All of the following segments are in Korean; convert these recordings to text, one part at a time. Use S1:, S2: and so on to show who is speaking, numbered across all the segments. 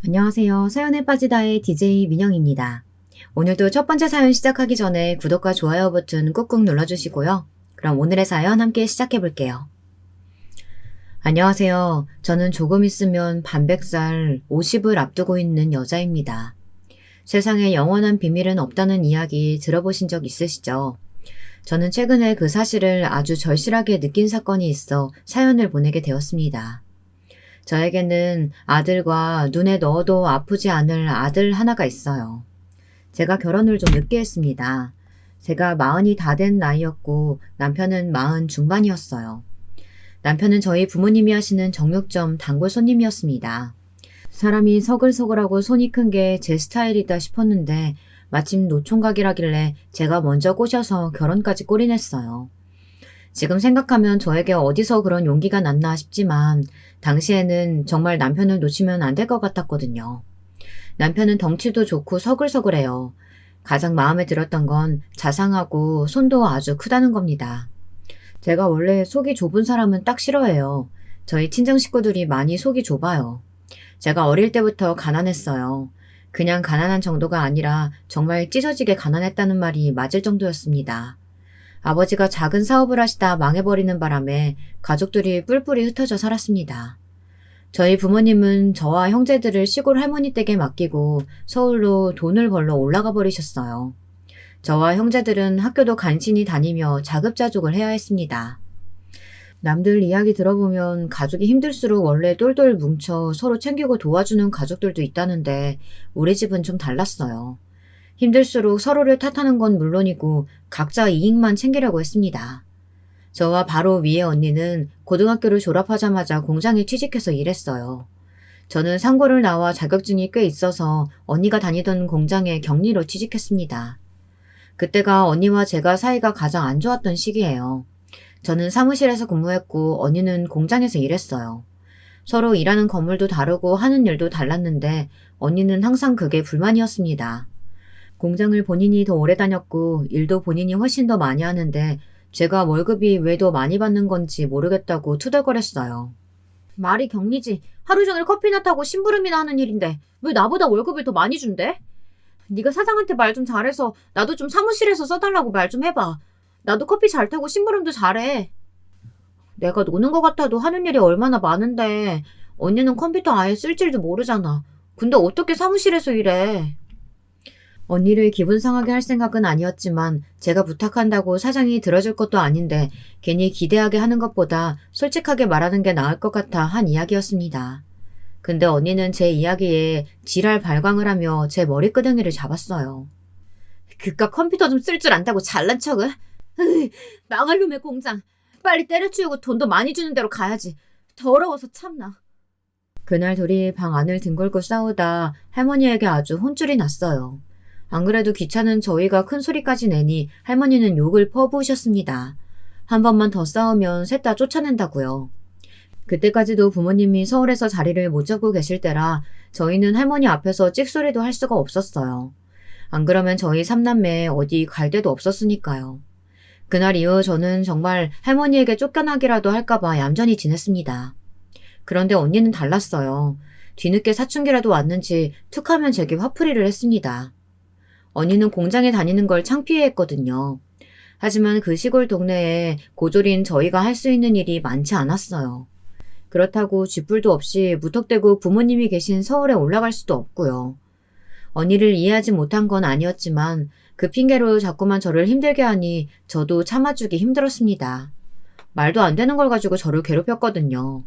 S1: 안녕하세요. 사연에 빠지다의 DJ 민영입니다. 오늘도 첫 번째 사연 시작하기 전에 구독과 좋아요 버튼 꾹꾹 눌러주시고요. 그럼 오늘의 사연 함께 시작해 볼게요. 안녕하세요. 저는 조금 있으면 반백살 50을 앞두고 있는 여자입니다. 세상에 영원한 비밀은 없다는 이야기 들어보신 적 있으시죠? 저는 최근에 그 사실을 아주 절실하게 느낀 사건이 있어 사연을 보내게 되었습니다. 저에게는 아들과 눈에 넣어도 아프지 않을 아들 하나가 있어요. 제가 결혼을 좀 늦게 했습니다. 제가 40이 다 된 나이였고 남편은 40 중반이었어요. 남편은 저희 부모님이 하시는 정육점 단골 손님이었습니다. 사람이 서글서글하고 손이 큰 게 제 스타일이다 싶었는데 마침 노총각이라길래 제가 먼저 꼬셔서 결혼까지 꼬리냈어요. 지금 생각하면 저에게 어디서 그런 용기가 났나 싶지만 당시에는 정말 남편을 놓치면 안 될 것 같았거든요. 남편은 덩치도 좋고 서글서글해요. 가장 마음에 들었던 건 자상하고 손도 아주 크다는 겁니다. 제가 원래 속이 좁은 사람은 딱 싫어해요. 저희 친정 식구들이 많이 속이 좁아요. 제가 어릴 때부터 가난했어요. 그냥 가난한 정도가 아니라 정말 찢어지게 가난했다는 말이 맞을 정도였습니다. 아버지가 작은 사업을 하시다 망해버리는 바람에 가족들이 뿔뿔이 흩어져 살았습니다. 저희 부모님은 저와 형제들을 시골 할머니 댁에 맡기고 서울로 돈을 벌러 올라가 버리셨어요. 저와 형제들은 학교도 간신히 다니며 자급자족을 해야 했습니다. 남들 이야기 들어보면 가족이 힘들수록 원래 똘똘 뭉쳐 서로 챙기고 도와주는 가족들도 있다는데 우리 집은 좀 달랐어요. 힘들수록 서로를 탓하는 건 물론이고 각자 이익만 챙기려고 했습니다. 저와 바로 위의 언니는 고등학교를 졸업하자마자 공장에 취직해서 일했어요. 저는 상고를 나와 자격증이 꽤 있어서 언니가 다니던 공장에 격리로 취직했습니다. 그때가 언니와 제가 사이가 가장 안 좋았던 시기예요. 저는 사무실에서 근무했고 언니는 공장에서 일했어요. 서로 일하는 건물도 다르고 하는 일도 달랐는데 언니는 항상 그게 불만이었습니다. 공장을 본인이 더 오래 다녔고 일도 본인이 훨씬 더 많이 하는데 제가 월급이 왜 더 많이 받는 건지 모르겠다고 투덜거렸어요. 말이 격리지. 하루 종일 커피나 타고 심부름이나 하는 일인데 왜 나보다 월급을 더 많이 준대? 네가 사장한테 말 좀 잘해서 나도 좀 사무실에서 써달라고 말 좀 해봐. 나도 커피 잘 타고 심부름도 잘해. 내가 노는 것 같아도 하는 일이 얼마나 많은데 언니는 컴퓨터 아예 쓸 줄도 모르잖아. 근데 어떻게 사무실에서 일해? 언니를 기분 상하게 할 생각은 아니었지만 제가 부탁한다고 사장이 들어줄 것도 아닌데 괜히 기대하게 하는 것보다 솔직하게 말하는 게 나을 것 같아 한 이야기였습니다. 근데 언니는 제 이야기에 지랄 발광을 하며 제 머리끄댕이를 잡았어요. 그깟 컴퓨터 좀 쓸 줄 안다고 잘난 척을? 망할 놈의 공장. 빨리 때려치우고 돈도 많이 주는 대로 가야지. 더러워서 참나. 그날 둘이 방 안을 뒹굴고 싸우다 할머니에게 아주 혼쭐이 났어요. 안 그래도 귀찮은 저희가 큰 소리까지 내니 할머니는 욕을 퍼부으셨습니다. 한 번만 더 싸우면 셋 다 쫓아낸다고요. 그때까지도 부모님이 서울에서 자리를 못 잡고 계실 때라 저희는 할머니 앞에서 찍소리도 할 수가 없었어요. 안 그러면 저희 삼남매 어디 갈 데도 없었으니까요. 그날 이후 저는 정말 할머니에게 쫓겨나기라도 할까봐 얌전히 지냈습니다. 그런데 언니는 달랐어요. 뒤늦게 사춘기라도 왔는지 툭하면 제게 화풀이를 했습니다. 언니는 공장에 다니는 걸 창피해했거든요. 하지만 그 시골 동네에 고졸인 저희가 할 수 있는 일이 많지 않았어요. 그렇다고 쥐뿔도 없이 무턱대고 부모님이 계신 서울에 올라갈 수도 없고요. 언니를 이해하지 못한 건 아니었지만 그 핑계로 자꾸만 저를 힘들게 하니 저도 참아주기 힘들었습니다. 말도 안 되는 걸 가지고 저를 괴롭혔거든요.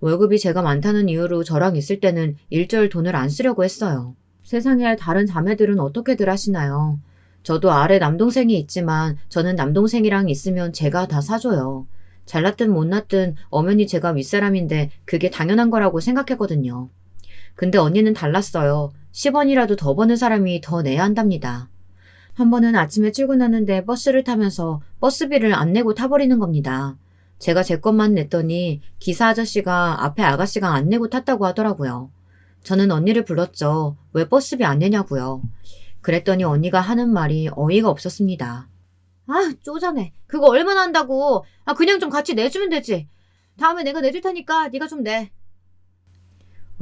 S1: 월급이 제가 많다는 이유로 저랑 있을 때는 일절 돈을 안 쓰려고 했어요. 세상에 다른 자매들은 어떻게들 하시나요? 저도 아래 남동생이 있지만 저는 남동생이랑 있으면 제가 다 사줘요. 잘났든 못났든 엄연히 제가 윗사람인데 그게 당연한 거라고 생각했거든요. 근데 언니는 달랐어요. 10원이라도 더 버는 사람이 더 내야 한답니다. 한 번은 아침에 출근하는데 버스를 타면서 버스비를 안 내고 타버리는 겁니다. 제가 제 것만 냈더니 기사 아저씨가 앞에 아가씨가 안 내고 탔다고 하더라고요. 저는 언니를 불렀죠. 왜 버스비 안 내냐고요. 그랬더니 언니가 하는 말이 어이가 없었습니다. 아, 쪼잔해. 그거 얼마나 한다고. 그냥 좀 같이 내주면 되지. 다음에 내가 내줄 테니까 네가 좀 내.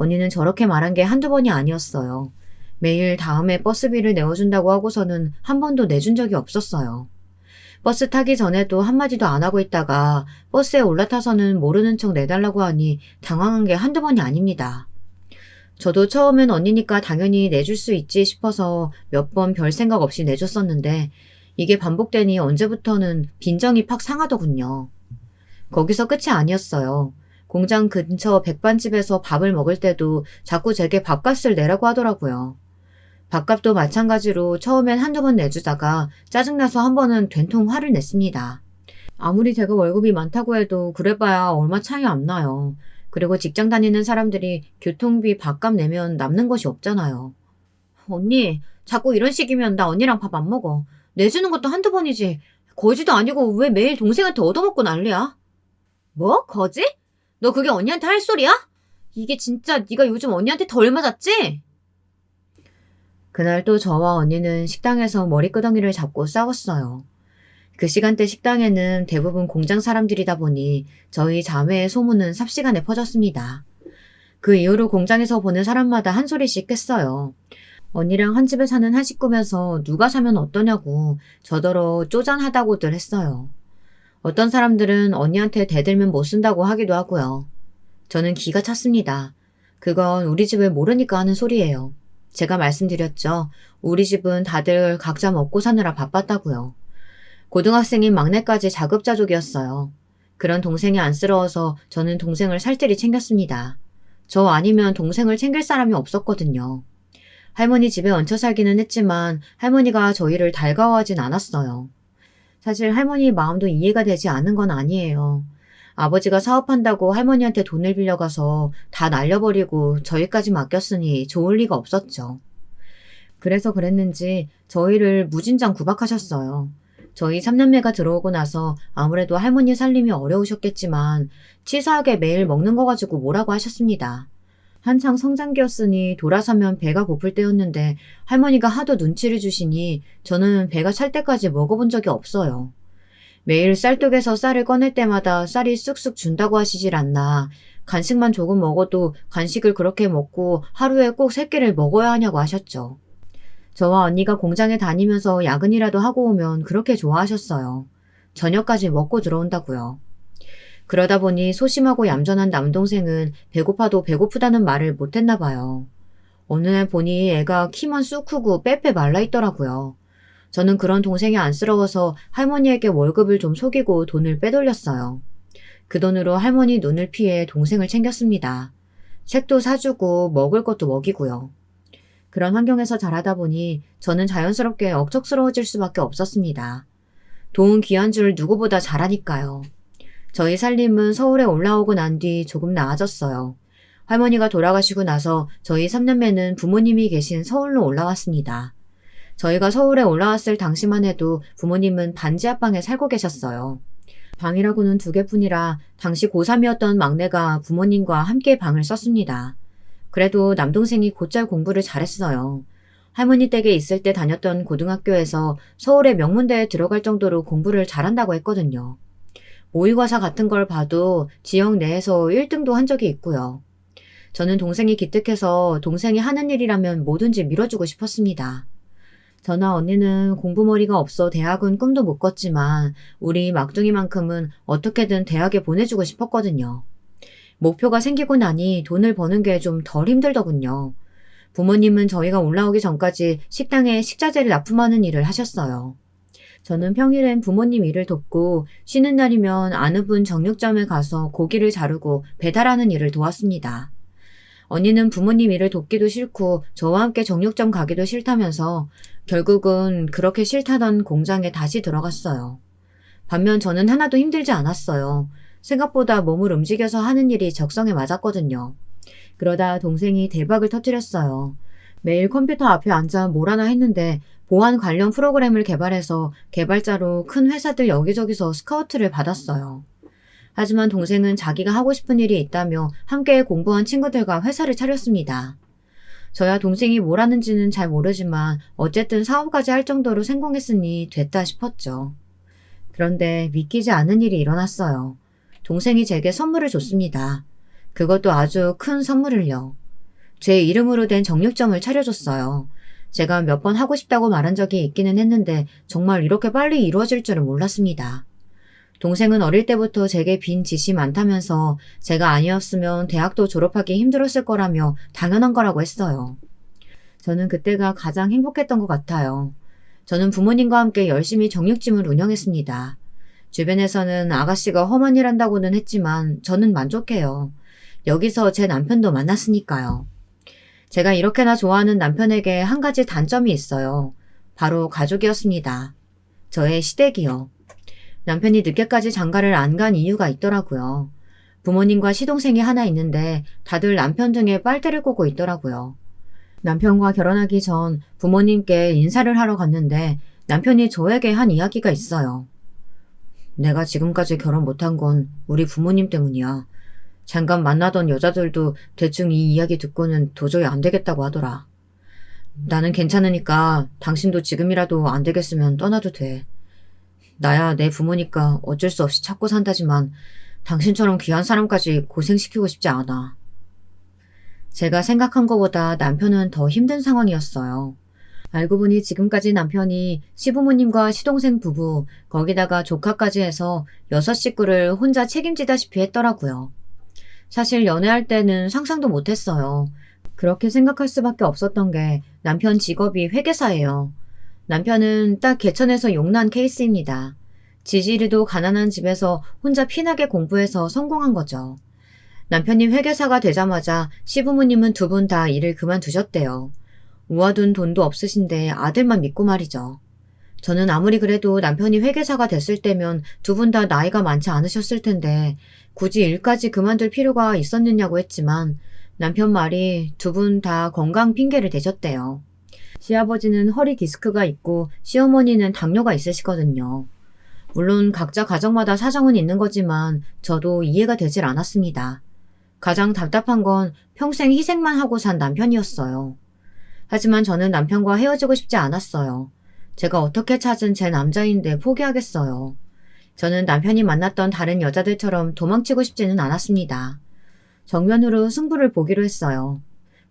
S1: 언니는 저렇게 말한 게 한두 번이 아니었어요. 매일 다음에 버스비를 내어준다고 하고서는 한 번도 내준 적이 없었어요. 버스 타기 전에도 한마디도 안 하고 있다가 버스에 올라타서는 모르는 척 내달라고 하니 당황한 게 한두 번이 아닙니다. 저도 처음엔 언니니까 당연히 내줄 수 있지 싶어서 몇 번 별 생각 없이 내줬었는데 이게 반복되니 언제부터는 빈정이 팍 상하더군요. 거기서 끝이 아니었어요. 공장 근처 백반집에서 밥을 먹을 때도 자꾸 제게 밥값을 내라고 하더라고요. 밥값도 마찬가지로 처음엔 한두 번 내주다가 짜증나서 한 번은 된통 화를 냈습니다. 아무리 제가 월급이 많다고 해도 그래봐야 얼마 차이 안 나요. 그리고 직장 다니는 사람들이 교통비 밥값 내면 남는 것이 없잖아요. 언니, 자꾸 이런 식이면 나 언니랑 밥 안 먹어. 내주는 것도 한두 번이지. 거지도 아니고 왜 매일 동생한테 얻어먹고 난리야? 뭐? 거지? 너 그게 언니한테 할 소리야? 이게 진짜 네가 요즘 언니한테 덜 맞았지? 그날 또 저와 언니는 식당에서 머리끄덩이를 잡고 싸웠어요. 그 시간대 식당에는 대부분 공장 사람들이다 보니 저희 자매의 소문은 삽시간에 퍼졌습니다. 그 이후로 공장에서 보는 사람마다 한 소리씩 했어요. 언니랑 한 집에 사는 한 식구면서 누가 사면 어떠냐고 저더러 쪼잔하다고들 했어요. 어떤 사람들은 언니한테 대들면 못 쓴다고 하기도 하고요. 저는 기가 찼습니다. 그건 우리 집을 모르니까 하는 소리예요. 제가 말씀드렸죠. 우리 집은 다들 각자 먹고 사느라 바빴다고요. 고등학생인 막내까지 자급자족이었어요. 그런 동생이 안쓰러워서 저는 동생을 살뜰히 챙겼습니다. 저 아니면 동생을 챙길 사람이 없었거든요. 할머니 집에 얹혀 살기는 했지만 할머니가 저희를 달가워하진 않았어요. 사실 할머니 마음도 이해가 되지 않은 건 아니에요. 아버지가 사업한다고 할머니한테 돈을 빌려가서 다 날려버리고 저희까지 맡겼으니 좋을 리가 없었죠. 그래서 그랬는지 저희를 무진장 구박하셨어요. 저희 3남매가 들어오고 나서 아무래도 할머니 살림이 어려우셨겠지만 치사하게 매일 먹는 거 가지고 뭐라고 하셨습니다. 한창 성장기였으니 돌아서면 배가 고플 때였는데 할머니가 하도 눈치를 주시니 저는 배가 찰 때까지 먹어본 적이 없어요. 매일 쌀독에서 쌀을 꺼낼 때마다 쌀이 쑥쑥 준다고 하시질 않나. 간식만 조금 먹어도 간식을 그렇게 먹고 하루에 꼭 3끼를 먹어야 하냐고 하셨죠. 저와 언니가 공장에 다니면서 야근이라도 하고 오면 그렇게 좋아하셨어요. 저녁까지 먹고 들어온다고요. 그러다 보니 소심하고 얌전한 남동생은 배고파도 배고프다는 말을 못했나 봐요. 어느 날 보니 애가 키만 쑥 크고 빼빼 말라있더라고요. 저는 그런 동생이 안쓰러워서 할머니에게 월급을 좀 속이고 돈을 빼돌렸어요. 그 돈으로 할머니 눈을 피해 동생을 챙겼습니다. 책도 사주고 먹을 것도 먹이고요. 그런 환경에서 자라다 보니 저는 자연스럽게 억척스러워질 수밖에 없었습니다. 돈 귀한 줄 누구보다 잘 아니까요. 저희 살림은 서울에 올라오고 난 뒤 조금 나아졌어요. 할머니가 돌아가시고 나서 저희 3남매는 부모님이 계신 서울로 올라왔습니다. 저희가 서울에 올라왔을 당시만 해도 부모님은 반지 하방에 살고 계셨어요. 방이라고는 2개뿐이라 당시 고3이었던 막내가 부모님과 함께 방을 썼습니다. 그래도 남동생이 곧잘 공부를 잘했어요. 할머니 댁에 있을 때 다녔던 고등학교에서 서울의 명문대에 들어갈 정도로 공부를 잘한다고 했거든요. 모의고사 같은 걸 봐도 지역 내에서 1등도 한 적이 있고요. 저는 동생이 기특해서 동생이 하는 일이라면 뭐든지 밀어주고 싶었습니다. 저나 언니는 공부머리가 없어 대학은 꿈도 못 꿨지만 우리 막둥이만큼은 어떻게든 대학에 보내주고 싶었거든요. 목표가 생기고 나니 돈을 버는 게 좀 덜 힘들더군요. 부모님은 저희가 올라오기 전까지 식당에 식자재를 납품하는 일을 하셨어요. 저는 평일엔 부모님 일을 돕고 쉬는 날이면 아는 분 정육점에 가서 고기를 자르고 배달하는 일을 도왔습니다. 언니는 부모님 일을 돕기도 싫고 저와 함께 정육점 가기도 싫다면서 결국은 그렇게 싫다던 공장에 다시 들어갔어요. 반면 저는 하나도 힘들지 않았어요. 생각보다 몸을 움직여서 하는 일이 적성에 맞았거든요. 그러다 동생이 대박을 터뜨렸어요. 매일 컴퓨터 앞에 앉아 뭘 하나 했는데 보안 관련 프로그램을 개발해서 개발자로 큰 회사들 여기저기서 스카우트를 받았어요. 하지만 동생은 자기가 하고 싶은 일이 있다며 함께 공부한 친구들과 회사를 차렸습니다. 저야 동생이 뭘 하는지는 잘 모르지만 어쨌든 사업까지 할 정도로 성공했으니 됐다 싶었죠. 그런데 믿기지 않은 일이 일어났어요. 동생이 제게 선물을 줬습니다. 그것도 아주 큰 선물을요. 제 이름으로 된 정육점을 차려줬어요. 제가 몇 번 하고 싶다고 말한 적이 있기는 했는데 정말 이렇게 빨리 이루어질 줄은 몰랐습니다. 동생은 어릴 때부터 제게 빈 짓이 많다면서 제가 아니었으면 대학도 졸업하기 힘들었을 거라며 당연한 거라고 했어요. 저는 그때가 가장 행복했던 것 같아요. 저는 부모님과 함께 열심히 정육점을 운영했습니다. 주변에서는 아가씨가 험한 일 한다고는 했지만 저는 만족해요. 여기서 제 남편도 만났으니까요. 제가 이렇게나 좋아하는 남편에게 한 가지 단점이 있어요. 바로 가족이었습니다. 저의 시댁이요. 남편이 늦게까지 장가를 안 간 이유가 있더라고요. 부모님과 시동생이 하나 있는데 다들 남편 등에 빨대를 꽂고 있더라고요. 남편과 결혼하기 전 부모님께 인사를 하러 갔는데 남편이 저에게 한 이야기가 있어요. 내가 지금까지 결혼 못한 건 우리 부모님 때문이야. 잠깐 만나던 여자들도 대충 이 이야기 듣고는 도저히 안 되겠다고 하더라. 나는 괜찮으니까 당신도 지금이라도 안 되겠으면 떠나도 돼. 나야 내 부모니까 어쩔 수 없이 찾고 산다지만 당신처럼 귀한 사람까지 고생시키고 싶지 않아. 제가 생각한 것보다 남편은 더 힘든 상황이었어요. 알고 보니 지금까지 남편이 시부모님과 시동생 부부, 거기다가 조카까지 해서 6식구를 혼자 책임지다시피 했더라고요. 사실 연애할 때는 상상도 못했어요. 그렇게 생각할 수밖에 없었던 게 남편 직업이 회계사예요. 남편은 딱 개천에서 용난 케이스입니다. 지지리도 가난한 집에서 혼자 피나게 공부해서 성공한 거죠. 남편이 회계사가 되자마자 시부모님은 두 분 다 일을 그만두셨대요. 모아둔 돈도 없으신데 아들만 믿고 말이죠. 저는 아무리 그래도 남편이 회계사가 됐을 때면 두 분 다 나이가 많지 않으셨을 텐데 굳이 일까지 그만둘 필요가 있었느냐고 했지만 남편 말이 두 분 다 건강 핑계를 대셨대요. 시아버지는 허리 디스크가 있고 시어머니는 당뇨가 있으시거든요. 물론 각자 가정마다 사정은 있는 거지만 저도 이해가 되질 않았습니다. 가장 답답한 건 평생 희생만 하고 산 남편이었어요. 하지만 저는 남편과 헤어지고 싶지 않았어요. 제가 어떻게 찾은 제 남자인데 포기하겠어요. 저는 남편이 만났던 다른 여자들처럼 도망치고 싶지는 않았습니다. 정면으로 승부를 보기로 했어요.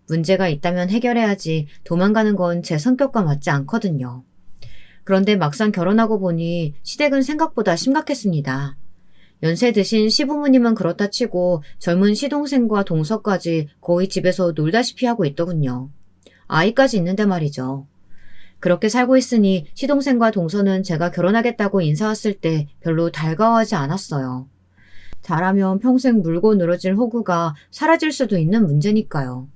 S1: 문제가 있다면 해결해야지 도망가는 건 제 성격과 맞지 않거든요. 그런데 막상 결혼하고 보니 시댁은 생각보다 심각했습니다. 연세 드신 시부모님은 그렇다 치고 젊은 시동생과 동서까지 거의 집에서 놀다시피 하고 있더군요. 아이까지 있는데 말이죠. 그렇게 살고 있으니 시동생과 동서는 제가 결혼하겠다고 인사 왔을 때 별로 달가워하지 않았어요. 잘하면 평생 물고 늘어질 호구가 사라질 수도 있는 문제니까요.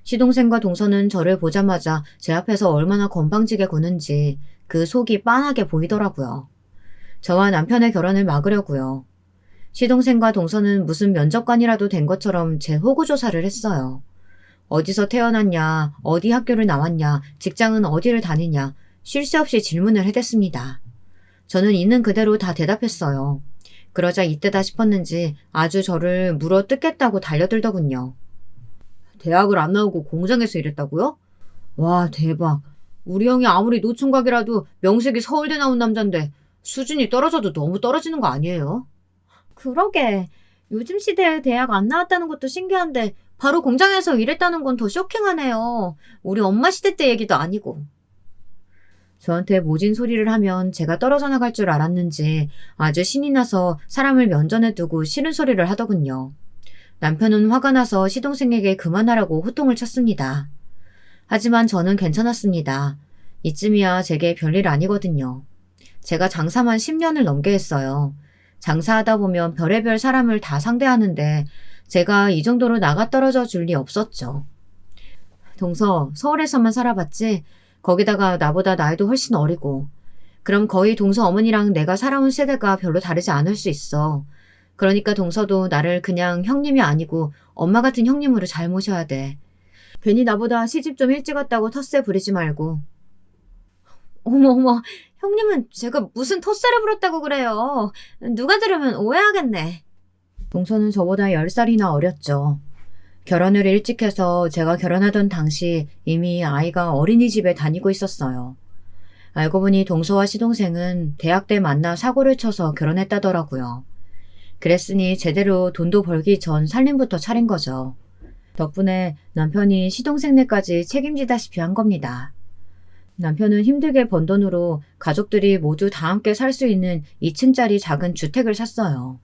S1: 시동생과 동서는 저를 보자마자 제 앞에서 얼마나 건방지게 구는지 그 속이 빤하게 보이더라고요. 저와 남편의 결혼을 막으려고요. 시동생과 동서는 무슨 면접관이라도 된 것처럼 제 호구 조사를 했어요. 어디서 태어났냐, 어디 학교를 나왔냐, 직장은 어디를 다니냐, 쉴 새 없이 질문을 해댔습니다. 저는 있는 그대로 다 대답했어요. 그러자 이때다 싶었는지 아주 저를 물어 뜯겠다고 달려들더군요. 대학을 안 나오고 공장에서 일했다고요? 와, 대박. 우리 형이 아무리 노총각이라도 명색이 서울대 나온 남잔데 수준이 떨어져도 너무 떨어지는 거 아니에요? 그러게. 요즘 시대에 대학 안 나왔다는 것도 신기한데 바로 공장에서 일했다는 건 더 쇼킹하네요. 우리 엄마 시대 때 얘기도 아니고. 저한테 모진 소리를 하면 제가 떨어져 나갈 줄 알았는지 아주 신이 나서 사람을 면전에 두고 싫은 소리를 하더군요. 남편은 화가 나서 시동생에게 그만하라고 호통을 쳤습니다. 하지만 저는 괜찮았습니다. 이쯤이야 제게 별일 아니거든요. 제가 장사만 10년을 넘게 했어요. 장사하다 보면 별의별 사람을 다 상대하는데 제가 이 정도로 나가 떨어져 줄 리 없었죠. 동서, 서울에서만 살아봤지? 거기다가 나보다 나이도 훨씬 어리고. 그럼 거의 동서 어머니랑 내가 살아온 세대가 별로 다르지 않을 수 있어. 그러니까 동서도 나를 그냥 형님이 아니고 엄마 같은 형님으로 잘 모셔야 돼. 괜히 나보다 시집 좀 일찍 왔다고 텃세 부리지 말고. 어머, 형님은 제가 무슨 텃세를 부렸다고 그래요. 누가 들으면 오해하겠네. 동서는 저보다 10살이나 어렸죠. 결혼을 일찍 해서 제가 결혼하던 당시 이미 아이가 어린이집에 다니고 있었어요. 알고 보니 동서와 시동생은 대학 때 만나 사고를 쳐서 결혼했다더라고요. 그랬으니 제대로 돈도 벌기 전 살림부터 차린 거죠. 덕분에 남편이 시동생네까지 책임지다시피 한 겁니다. 남편은 힘들게 번 돈으로 가족들이 모두 다 함께 살 수 있는 2층짜리 작은 주택을 샀어요.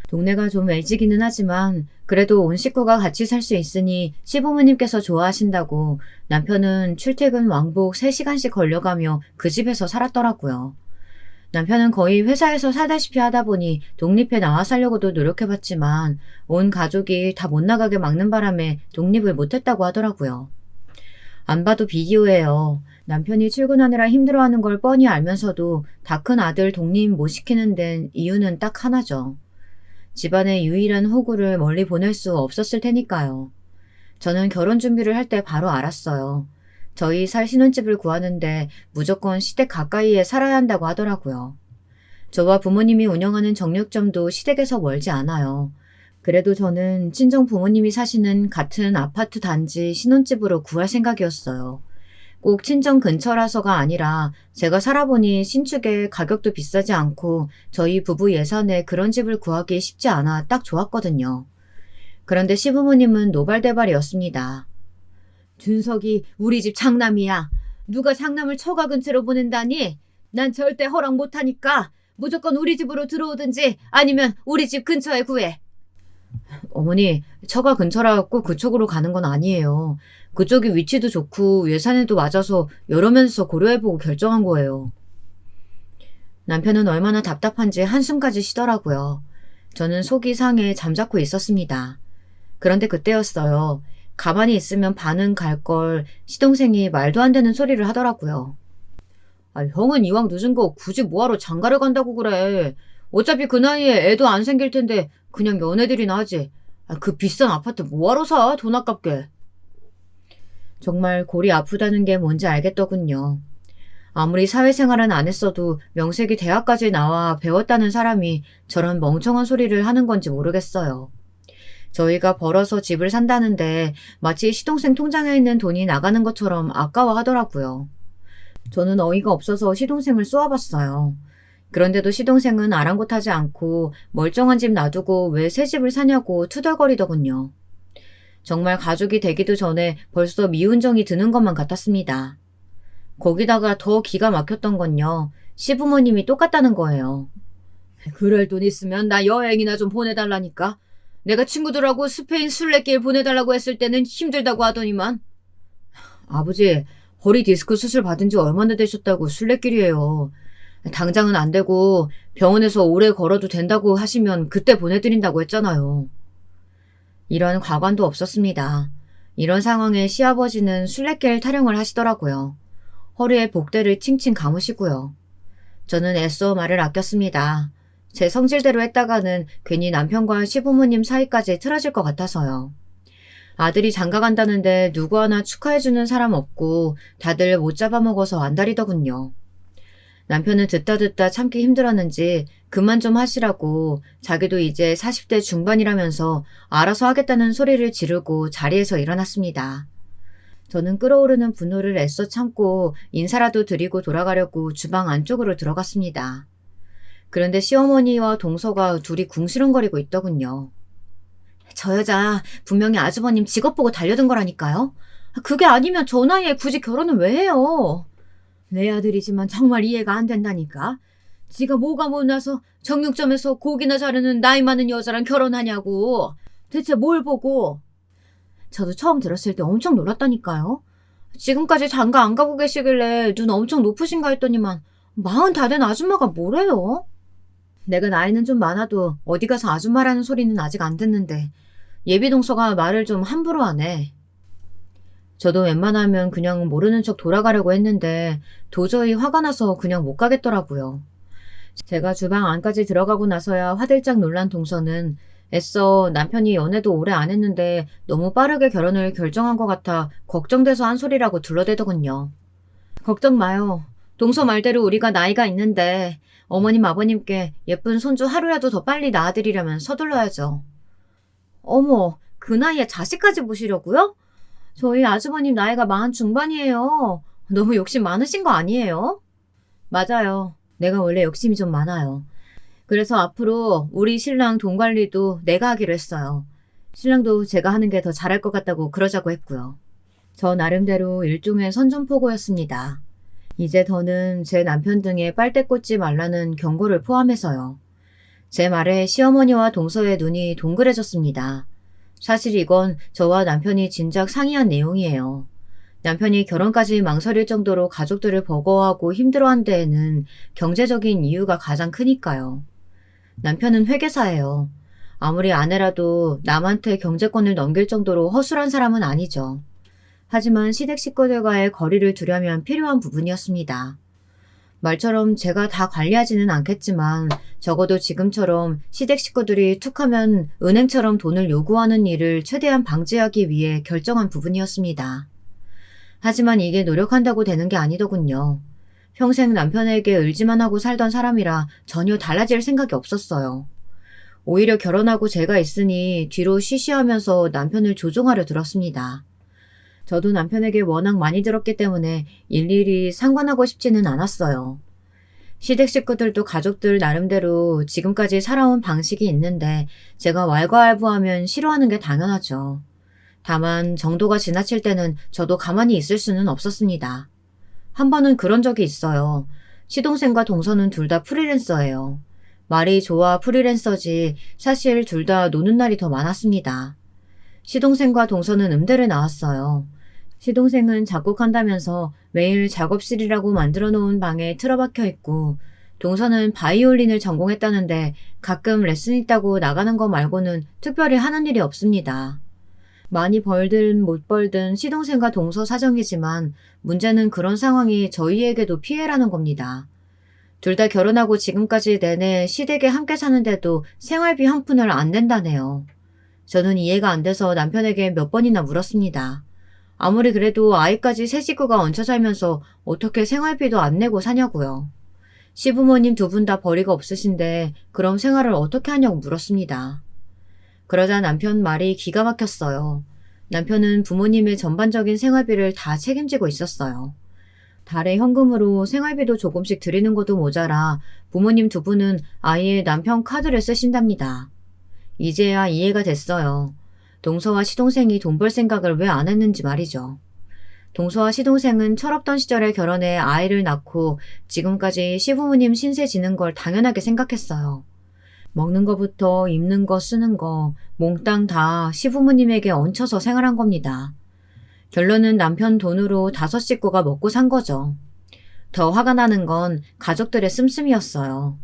S1: 동네가 좀 LG기는 하지만 그래도 온 식구가 같이 살 수 있으니 시부모님께서 좋아하신다고 남편은 출퇴근 왕복 3시간씩 걸려가며 그 집에서 살았더라고요. 남편은 거의 회사에서 살다시피 하다 보니 독립해 나와 살려고도 노력해봤지만 온 가족이 다 못 나가게 막는 바람에 독립을 못했다고 하더라고요. 안 봐도 비디오예요. 남편이 출근하느라 힘들어하는 걸 뻔히 알면서도 다 큰 아들 독립 못 시키는 데는 이유는 딱 하나죠. 집안의 유일한 호구를 멀리 보낼 수 없었을 테니까요. 저는 결혼 준비를 할 때 바로 알았어요. 저희 살 신혼집을 구하는데 무조건 시댁 가까이에 살아야 한다고 하더라고요. 저와 부모님이 운영하는 정육점도 시댁에서 멀지 않아요. 그래도 저는 친정 부모님이 사시는 같은 아파트 단지 신혼집으로 구할 생각이었어요. 꼭 친정 근처라서가 아니라 제가 살아보니 신축에 가격도 비싸지 않고 저희 부부 예산에 그런 집을 구하기 쉽지 않아 딱 좋았거든요. 그런데 시부모님은 노발대발이었습니다. 준석이 우리 집 장남이야. 누가 장남을 처가 근처로 보낸다니? 난 절대 허락 못하니까 무조건 우리 집으로 들어오든지 아니면 우리 집 근처에 구해. 어머니, 처가 근처라 꼭 그쪽으로 가는 건 아니에요. 그쪽이 위치도 좋고 예산에도 맞아서 여러 면에서 고려해보고 결정한 거예요. 남편은 얼마나 답답한지 한숨까지 쉬더라고요. 저는 속이 상해 잠자코 있었습니다. 그런데 그때였어요. 가만히 있으면 반은 갈 걸 시동생이 말도 안 되는 소리를 하더라고요. 형은 이왕 늦은 거 굳이 뭐하러 장가를 간다고 그래. 어차피 그 나이에 애도 안 생길 텐데 그냥 연애들이나 하지. 그 비싼 아파트 뭐하러 사? 돈 아깝게. 정말 골이 아프다는 게 뭔지 알겠더군요. 아무리 사회생활은 안 했어도 명색이 대학까지 나와 배웠다는 사람이 저런 멍청한 소리를 하는 건지 모르겠어요. 저희가 벌어서 집을 산다는데 마치 시동생 통장에 있는 돈이 나가는 것처럼 아까워하더라고요. 저는 어이가 없어서 시동생을 쏘아봤어요. 그런데도 시동생은 아랑곳하지 않고 멀쩡한 집 놔두고 왜 새 집을 사냐고 투덜거리더군요. 정말 가족이 되기도 전에 벌써 미운정이 드는 것만 같았습니다. 거기다가 더 기가 막혔던 건요. 시부모님이 똑같다는 거예요. 그럴 돈 있으면 나 여행이나 좀 보내달라니까. 내가 친구들하고 스페인 순례길 보내달라고 했을 때는 힘들다고 하더니만. 아버지, 허리 디스크 수술 받은 지 얼마나 되셨다고 순례길이에요. 당장은 안 되고 병원에서 오래 걸어도 된다고 하시면 그때 보내드린다고 했잖아요. 이런 과관도 없었습니다. 이런 상황에 시아버지는 순례길 타령을 하시더라고요. 허리에 복대를 칭칭 감으시고요. 저는 애써 말을 아꼈습니다. 제 성질대로 했다가는 괜히 남편과 시부모님 사이까지 틀어질 것 같아서요. 아들이 장가 간다는데 누구 하나 축하해주는 사람 없고 다들 못 잡아먹어서 안달이더군요. 남편은 듣다 참기 힘들었는지 그만 좀 하시라고 자기도 이제 40대 중반이라면서 알아서 하겠다는 소리를 지르고 자리에서 일어났습니다. 저는 끓어오르는 분노를 애써 참고 인사라도 드리고 돌아가려고 주방 안쪽으로 들어갔습니다. 그런데 시어머니와 동서가 둘이 궁시렁거리고 있더군요. 저 여자 분명히 아주버님 직업 보고 달려든 거라니까요. 그게 아니면 저 나이에 굳이 결혼은 왜 해요? 내 아들이지만 정말 이해가 안 된다니까. 지가 뭐가 못나서 정육점에서 고기나 자르는 나이 많은 여자랑 결혼하냐고. 대체 뭘 보고. 저도 처음 들었을 때 엄청 놀랐다니까요. 지금까지 장가 안 가고 계시길래 눈 엄청 높으신가 했더니만 40 다 된 아줌마가 뭐래요? 내가 나이는 좀 많아도 어디 가서 아줌마라는 소리는 아직 안 듣는데 예비동서가 말을 좀 함부로 하네. 저도 웬만하면 그냥 모르는 척 돌아가려고 했는데 도저히 화가 나서 그냥 못 가겠더라고요. 제가 주방 안까지 들어가고 나서야 화들짝 놀란 동서는 애써 남편이 연애도 오래 안 했는데 너무 빠르게 결혼을 결정한 것 같아 걱정돼서 한 소리라고 둘러대더군요. 걱정 마요. 동서 말대로 우리가 나이가 있는데 어머님 아버님께 예쁜 손주 하루라도 더 빨리 낳아드리려면 서둘러야죠. 어머, 그 나이에 자식까지 보시려고요? 저희 아주버님 나이가 40 중반이에요. 너무 욕심 많으신 거 아니에요? 맞아요. 내가 원래 욕심이 좀 많아요. 그래서 앞으로 우리 신랑 돈 관리도 내가 하기로 했어요. 신랑도 제가 하는 게 더 잘할 것 같다고 그러자고 했고요. 저 나름대로 일종의 선전포고였습니다. 이제 더는 제 남편 등에 빨대 꽂지 말라는 경고를 포함해서요. 제 말에 시어머니와 동서의 눈이 동그래졌습니다. 사실 이건 저와 남편이 진작 상의한 내용이에요. 남편이 결혼까지 망설일 정도로 가족들을 버거워하고 힘들어한 데에는 경제적인 이유가 가장 크니까요. 남편은 회계사예요. 아무리 아내라도 남한테 경제권을 넘길 정도로 허술한 사람은 아니죠. 하지만 시댁 식구들과의 거리를 두려면 필요한 부분이었습니다. 말처럼 제가 다 관리하지는 않겠지만 적어도 지금처럼 시댁 식구들이 툭하면 은행처럼 돈을 요구하는 일을 최대한 방지하기 위해 결정한 부분이었습니다. 하지만 이게 노력한다고 되는 게 아니더군요. 평생 남편에게 의지만 하고 살던 사람이라 전혀 달라질 생각이 없었어요. 오히려 결혼하고 제가 있으니 뒤로 쉬쉬하면서 남편을 조종하려 들었습니다. 저도 남편에게 워낙 많이 들었기 때문에 일일이 상관하고 싶지는 않았어요. 시댁 식구들도 가족들 나름대로 지금까지 살아온 방식이 있는데 제가 왈가왈부하면 싫어하는 게 당연하죠. 다만 정도가 지나칠 때는 저도 가만히 있을 수는 없었습니다. 한 번은 그런 적이 있어요. 시동생과 동서는 둘 다 프리랜서예요. 말이 좋아 프리랜서지 사실 둘 다 노는 날이 더 많았습니다. 시동생과 동서는 음대를 나왔어요. 시동생은 작곡한다면서 매일 작업실이라고 만들어 놓은 방에 틀어박혀 있고 동서는 바이올린을 전공했다는데 가끔 레슨 있다고 나가는 거 말고는 특별히 하는 일이 없습니다. 많이 벌든 못 벌든 시동생과 동서 사정이지만 문제는 그런 상황이 저희에게도 피해라는 겁니다. 둘 다 결혼하고 지금까지 내내 시댁에 함께 사는데도 생활비 한 푼을 안 낸다네요. 저는 이해가 안 돼서 남편에게 몇 번이나 물었습니다. 아무리 그래도 아이까지 세 식구가 얹혀 살면서 어떻게 생활비도 안 내고 사냐고요. 시부모님 두 분 다 벌이가 없으신데 그럼 생활을 어떻게 하냐고 물었습니다. 그러자 남편 말이 기가 막혔어요. 남편은 부모님의 전반적인 생활비를 다 책임지고 있었어요. 달에 현금으로 생활비도 조금씩 드리는 것도 모자라 부모님 두 분은 아예 남편 카드를 쓰신답니다. 이제야 이해가 됐어요. 동서와 시동생이 돈 벌 생각을 왜 안 했는지 말이죠. 동서와 시동생은 철없던 시절에 결혼해 아이를 낳고 지금까지 시부모님 신세 지는 걸 당연하게 생각했어요. 먹는 거부터 입는 거 쓰는 거 몽땅 다 시부모님에게 얹혀서 생활한 겁니다. 결론은 남편 돈으로 5식구가 먹고 산 거죠. 더 화가 나는 건 가족들의 씀씀이었어요.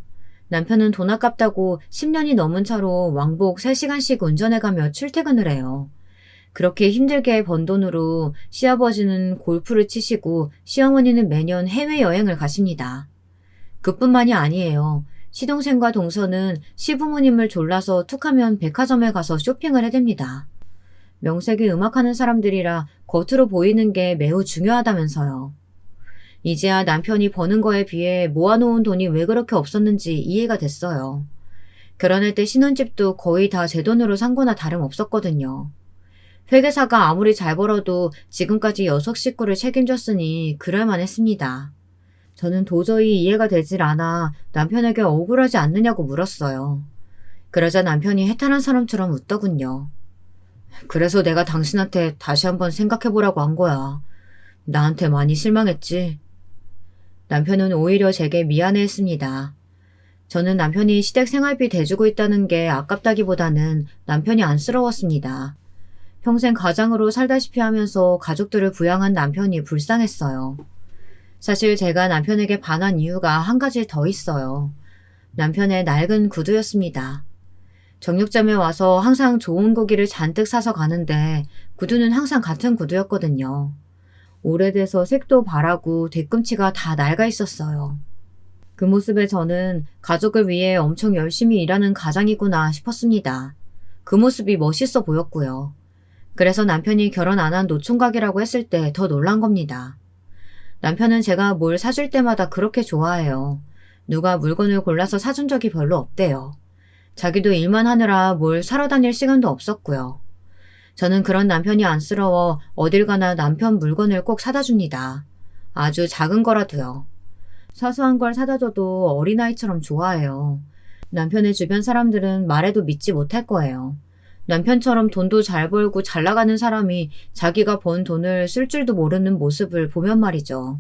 S1: 남편은 돈 아깝다고 10년이 넘은 차로 왕복 3시간씩 운전해가며 출퇴근을 해요. 그렇게 힘들게 번 돈으로 시아버지는 골프를 치시고 시어머니는 매년 해외여행을 가십니다. 그뿐만이 아니에요. 시동생과 동서는 시부모님을 졸라서 툭하면 백화점에 가서 쇼핑을 해댑니다. 명색이 음악하는 사람들이라 겉으로 보이는 게 매우 중요하다면서요. 이제야 남편이 버는 거에 비해 모아놓은 돈이 왜 그렇게 없었는지 이해가 됐어요. 결혼할 때 신혼집도 거의 다 제 돈으로 산 거나 다름없었거든요. 회계사가 아무리 잘 벌어도 지금까지 6식구를 책임졌으니 그럴만 했습니다. 저는 도저히 이해가 되질 않아 남편에게 억울하지 않느냐고 물었어요. 그러자 남편이 해탈한 사람처럼 웃더군요. 그래서 내가 당신한테 다시 한번 생각해보라고 한 거야. 나한테 많이 실망했지? 남편은 오히려 제게 미안해했습니다. 저는 남편이 시댁 생활비 대주고 있다는 게 아깝다기보다는 남편이 안쓰러웠습니다. 평생 가장으로 살다시피 하면서 가족들을 부양한 남편이 불쌍했어요. 사실 제가 남편에게 반한 이유가 한 가지 더 있어요. 남편의 낡은 구두였습니다. 정육점에 와서 항상 좋은 고기를 잔뜩 사서 가는데 구두는 항상 같은 구두였거든요. 오래돼서 색도 바라고 뒤꿈치가 다 낡아 있었어요. 그 모습에 저는 가족을 위해 엄청 열심히 일하는 가장이구나 싶었습니다. 그 모습이 멋있어 보였고요. 그래서 남편이 결혼 안 한 노총각이라고 했을 때 더 놀란 겁니다. 남편은 제가 뭘 사줄 때마다 그렇게 좋아해요. 누가 물건을 골라서 사준 적이 별로 없대요. 자기도 일만 하느라 뭘 사러 다닐 시간도 없었고요. 저는 그런 남편이 안쓰러워 어딜 가나 남편 물건을 꼭 사다 줍니다. 아주 작은 거라도요. 사소한 걸 사다 줘도 어린아이처럼 좋아해요. 남편의 주변 사람들은 말해도 믿지 못할 거예요. 남편처럼 돈도 잘 벌고 잘 나가는 사람이 자기가 번 돈을 쓸 줄도 모르는 모습을 보면 말이죠.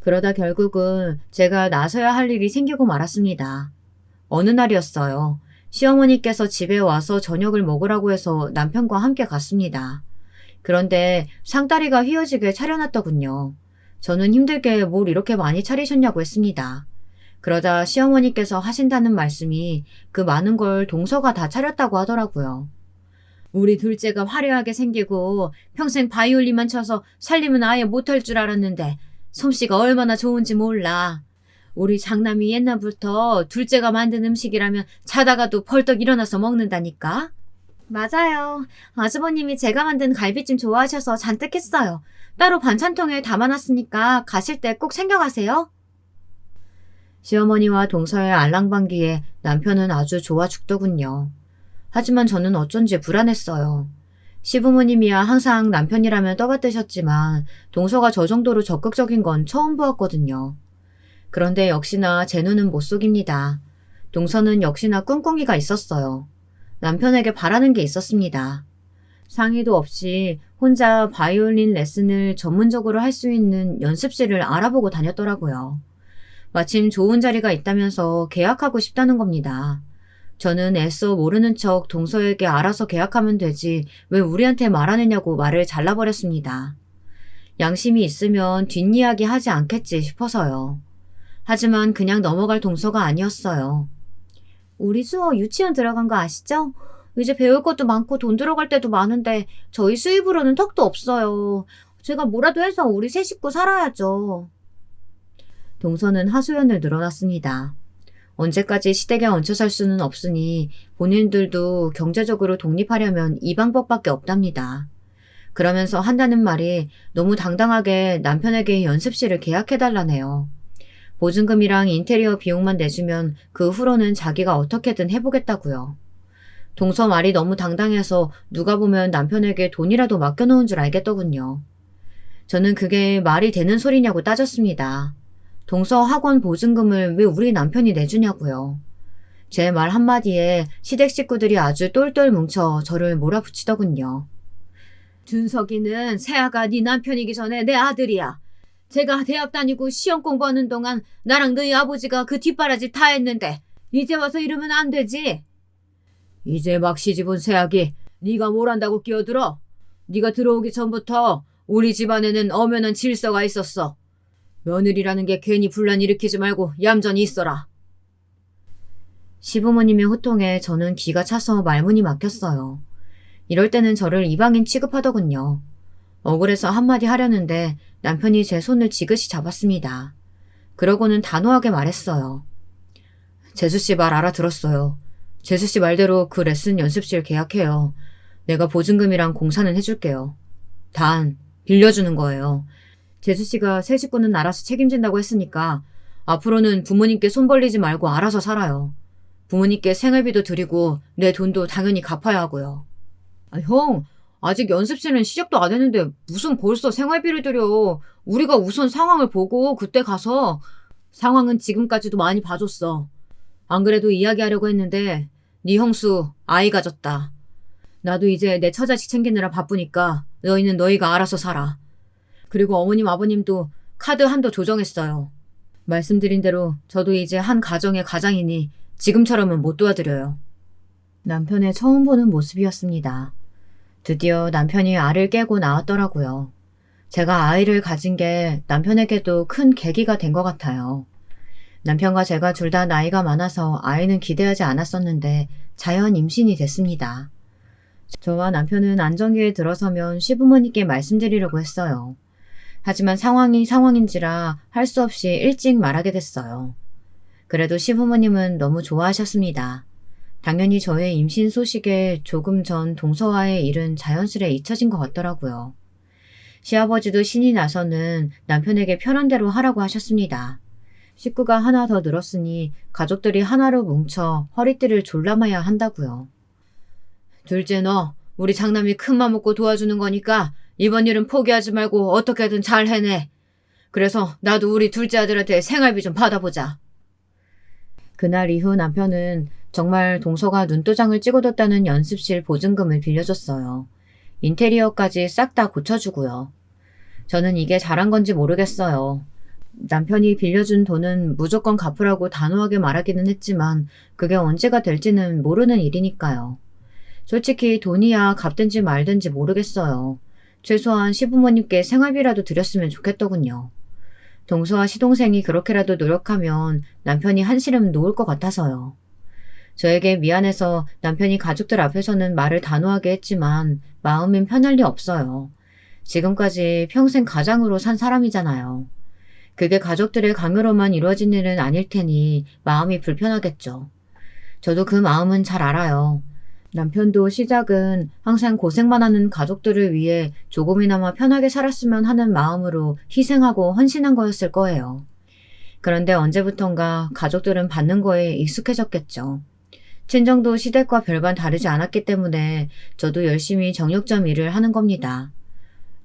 S1: 그러다 결국은 제가 나서야 할 일이 생기고 말았습니다. 어느 날이었어요. 시어머니께서 집에 와서 저녁을 먹으라고 해서 남편과 함께 갔습니다. 그런데 상다리가 휘어지게 차려놨더군요. 저는 힘들게 뭘 이렇게 많이 차리셨냐고 했습니다. 그러자 시어머니께서 하신다는 말씀이 그 많은 걸 동서가 다 차렸다고 하더라고요. 우리 둘째가 화려하게 생기고 평생 바이올린만 쳐서 살림은 아예 못할 줄 알았는데 솜씨가 얼마나 좋은지 몰라. 우리 장남이 옛날부터 둘째가 만든 음식이라면 자다가도 벌떡 일어나서 먹는다니까. 맞아요. 아주버님이 제가 만든 갈비찜 좋아하셔서 잔뜩 했어요. 따로 반찬통에 담아놨으니까 가실 때 꼭 챙겨가세요. 시어머니와 동서의 알랑방기에 남편은 아주 좋아 죽더군요. 하지만 저는 어쩐지 불안했어요. 시부모님이야 항상 남편이라면 떠받드셨지만 동서가 저 정도로 적극적인 건 처음 보았거든요. 그런데 역시나 제 눈은 못 속입니다. 동서는 역시나 꿍꿍이가 있었어요. 남편에게 바라는 게 있었습니다. 상의도 없이 혼자 바이올린 레슨을 전문적으로 할 수 있는 연습실을 알아보고 다녔더라고요. 마침 좋은 자리가 있다면서 계약하고 싶다는 겁니다. 저는 애써 모르는 척 동서에게 알아서 계약하면 되지 왜 우리한테 말하느냐고 말을 잘라버렸습니다. 양심이 있으면 뒷이야기 하지 않겠지 싶어서요. 하지만 그냥 넘어갈 동서가 아니었어요. 우리 수호 유치원 들어간 거 아시죠? 이제 배울 것도 많고 돈 들어갈 때도 많은데 저희 수입으로는 턱도 없어요. 제가 뭐라도 해서 우리 세 식구 살아야죠. 동서는 하소연을 늘어놨습니다. 언제까지 시댁에 얹혀 살 수는 없으니 본인들도 경제적으로 독립하려면 이 방법밖에 없답니다. 그러면서 한다는 말이 너무 당당하게 남편에게 연습실을 계약해달라네요. 보증금이랑 인테리어 비용만 내주면 그 후로는 자기가 어떻게든 해보겠다고요. 동서 말이 너무 당당해서 누가 보면 남편에게 돈이라도 맡겨놓은 줄 알겠더군요. 저는 그게 말이 되는 소리냐고 따졌습니다. 동서 학원 보증금을 왜 우리 남편이 내주냐고요. 제 말 한마디에 시댁 식구들이 아주 똘똘 뭉쳐 저를 몰아붙이더군요. 준석이는 새아가 네 남편이기 전에 내 아들이야. 제가 대학 다니고 시험 공부하는 동안 나랑 너희 아버지가 그 뒷바라지 다 했는데 이제 와서 이러면 안 되지. 이제 막 시집온 새아기 네가 뭘 한다고 끼어들어. 네가 들어오기 전부터 우리 집안에는 엄연한 질서가 있었어. 며느리라는 게 괜히 분란 일으키지 말고 얌전히 있어라. 시부모님의 호통에 저는 기가 차서 말문이 막혔어요. 이럴 때는 저를 이방인 취급하더군요. 억울해서 한마디 하려는데 남편이 제 손을 지그시 잡았습니다. 그러고는 단호하게 말했어요. 재수씨 말 알아들었어요. 재수씨 말대로 그 레슨 연습실 계약해요. 내가 보증금이랑 공사는 해줄게요. 단 빌려주는 거예요. 재수씨가 새 식구는 알아서 책임진다고 했으니까 앞으로는 부모님께 손 벌리지 말고 알아서 살아요. 부모님께 생활비도 드리고 내 돈도 당연히 갚아야 하고요. 형, 아직 연습실은 시작도 안 했는데 무슨 벌써 생활비를 드려. 우리가 우선 상황을 보고 그때 가서. 상황은 지금까지도 많이 봐줬어. 안 그래도 이야기하려고 했는데 네 형수 아이 가졌다. 나도 이제 내 처자식 챙기느라 바쁘니까 너희는 너희가 알아서 살아. 그리고 어머님 아버님도 카드 한도 조정했어요. 말씀드린 대로 저도 이제 한 가정의 가장이니 지금처럼은 못 도와드려요. 남편의 처음 보는 모습이었습니다. 드디어 남편이 알을 깨고 나왔더라고요. 제가 아이를 가진 게 남편에게도 큰 계기가 된 것 같아요. 남편과 제가 둘 다 나이가 많아서 아이는 기대하지 않았었는데 자연 임신이 됐습니다. 저와 남편은 안정기에 들어서면 시부모님께 말씀드리려고 했어요. 하지만 상황이 상황인지라 할 수 없이 일찍 말하게 됐어요. 그래도 시부모님은 너무 좋아하셨습니다. 당연히 저의 임신 소식에 조금 전 동서와의 일은 자연스레 잊혀진 것 같더라고요. 시아버지도 신이 나서는 남편에게 편한 대로 하라고 하셨습니다. 식구가 하나 더 늘었으니 가족들이 하나로 뭉쳐 허리띠를 졸라매야 한다고요. 둘째 너, 우리 장남이 큰맘 먹고 도와주는 거니까 이번 일은 포기하지 말고 어떻게든 잘 해내. 그래서 나도 우리 둘째 아들한테 생활비 좀 받아보자. 그날 이후 남편은 정말 동서가 눈도장을 찍어뒀다는 연습실 보증금을 빌려줬어요. 인테리어까지 싹 다 고쳐주고요. 저는 이게 잘한 건지 모르겠어요. 남편이 빌려준 돈은 무조건 갚으라고 단호하게 말하기는 했지만 그게 언제가 될지는 모르는 일이니까요. 솔직히 돈이야 갚든지 말든지 모르겠어요. 최소한 시부모님께 생활비라도 드렸으면 좋겠더군요. 동서와 시동생이 그렇게라도 노력하면 남편이 한시름 놓을 것 같아서요. 저에게 미안해서 남편이 가족들 앞에서는 말을 단호하게 했지만 마음은 편할 리 없어요. 지금까지 평생 가장으로 산 사람이잖아요. 그게 가족들의 강요로만 이루어진 일은 아닐 테니 마음이 불편하겠죠. 저도 그 마음은 잘 알아요. 남편도 시작은 항상 고생만 하는 가족들을 위해 조금이나마 편하게 살았으면 하는 마음으로 희생하고 헌신한 거였을 거예요. 그런데 언제부턴가 가족들은 받는 거에 익숙해졌겠죠. 친정도 시댁과 별반 다르지 않았기 때문에 저도 열심히 정육점 일을 하는 겁니다.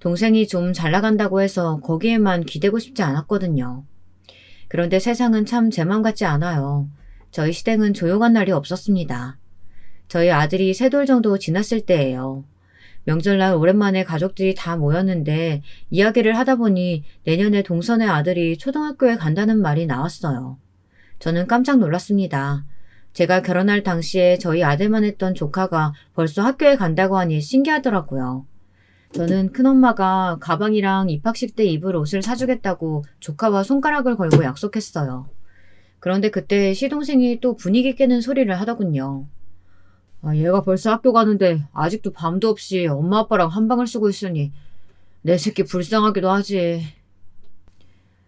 S1: 동생이 좀 잘 나간다고 해서 거기에만 기대고 싶지 않았거든요. 그런데 세상은 참 제 맘 같지 않아요. 저희 시댁은 조용한 날이 없었습니다. 저희 아들이 3돌 정도 지났을 때예요. 명절날 오랜만에 가족들이 다 모였는데 이야기를 하다 보니 내년에 동선의 아들이 초등학교에 간다는 말이 나왔어요. 저는 깜짝 놀랐습니다. 제가 결혼할 당시에 저희 아들만 했던 조카가 벌써 학교에 간다고 하니 신기하더라고요. 저는 큰엄마가 가방이랑 입학식 때 입을 옷을 사주겠다고 조카와 손가락을 걸고 약속했어요. 그런데 그때 시동생이 또 분위기 깨는 소리를 하더군요. 얘가 벌써 학교 가는데 아직도 밤도 없이 엄마 아빠랑 한 방을 쓰고 있으니 내 새끼 불쌍하기도 하지.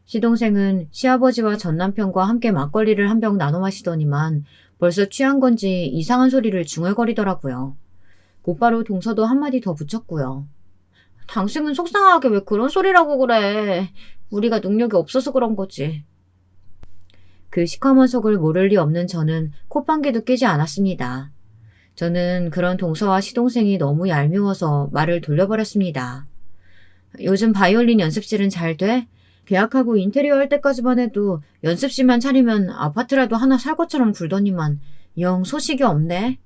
S1: 시동생은 시아버지와 전남편과 함께 막걸리를 한 병 나눠 마시더니만 벌써 취한 건지 이상한 소리를 중얼거리더라고요. 곧바로 동서도 한마디 더 붙였고요. 당신은 속상하게 왜 그런 소리라고 그래. 우리가 능력이 없어서 그런 거지. 그 시커먼 속을 모를 리 없는 저는 콧방귀도 끼지 않았습니다. 저는 그런 동서와 시동생이 너무 얄미워서 말을 돌려버렸습니다. 요즘 바이올린 연습실은 잘 돼? 계약하고 인테리어 할 때까지만 해도 연습실만 차리면 아파트라도 하나 살 것처럼 굴더니만 영 소식이 없네.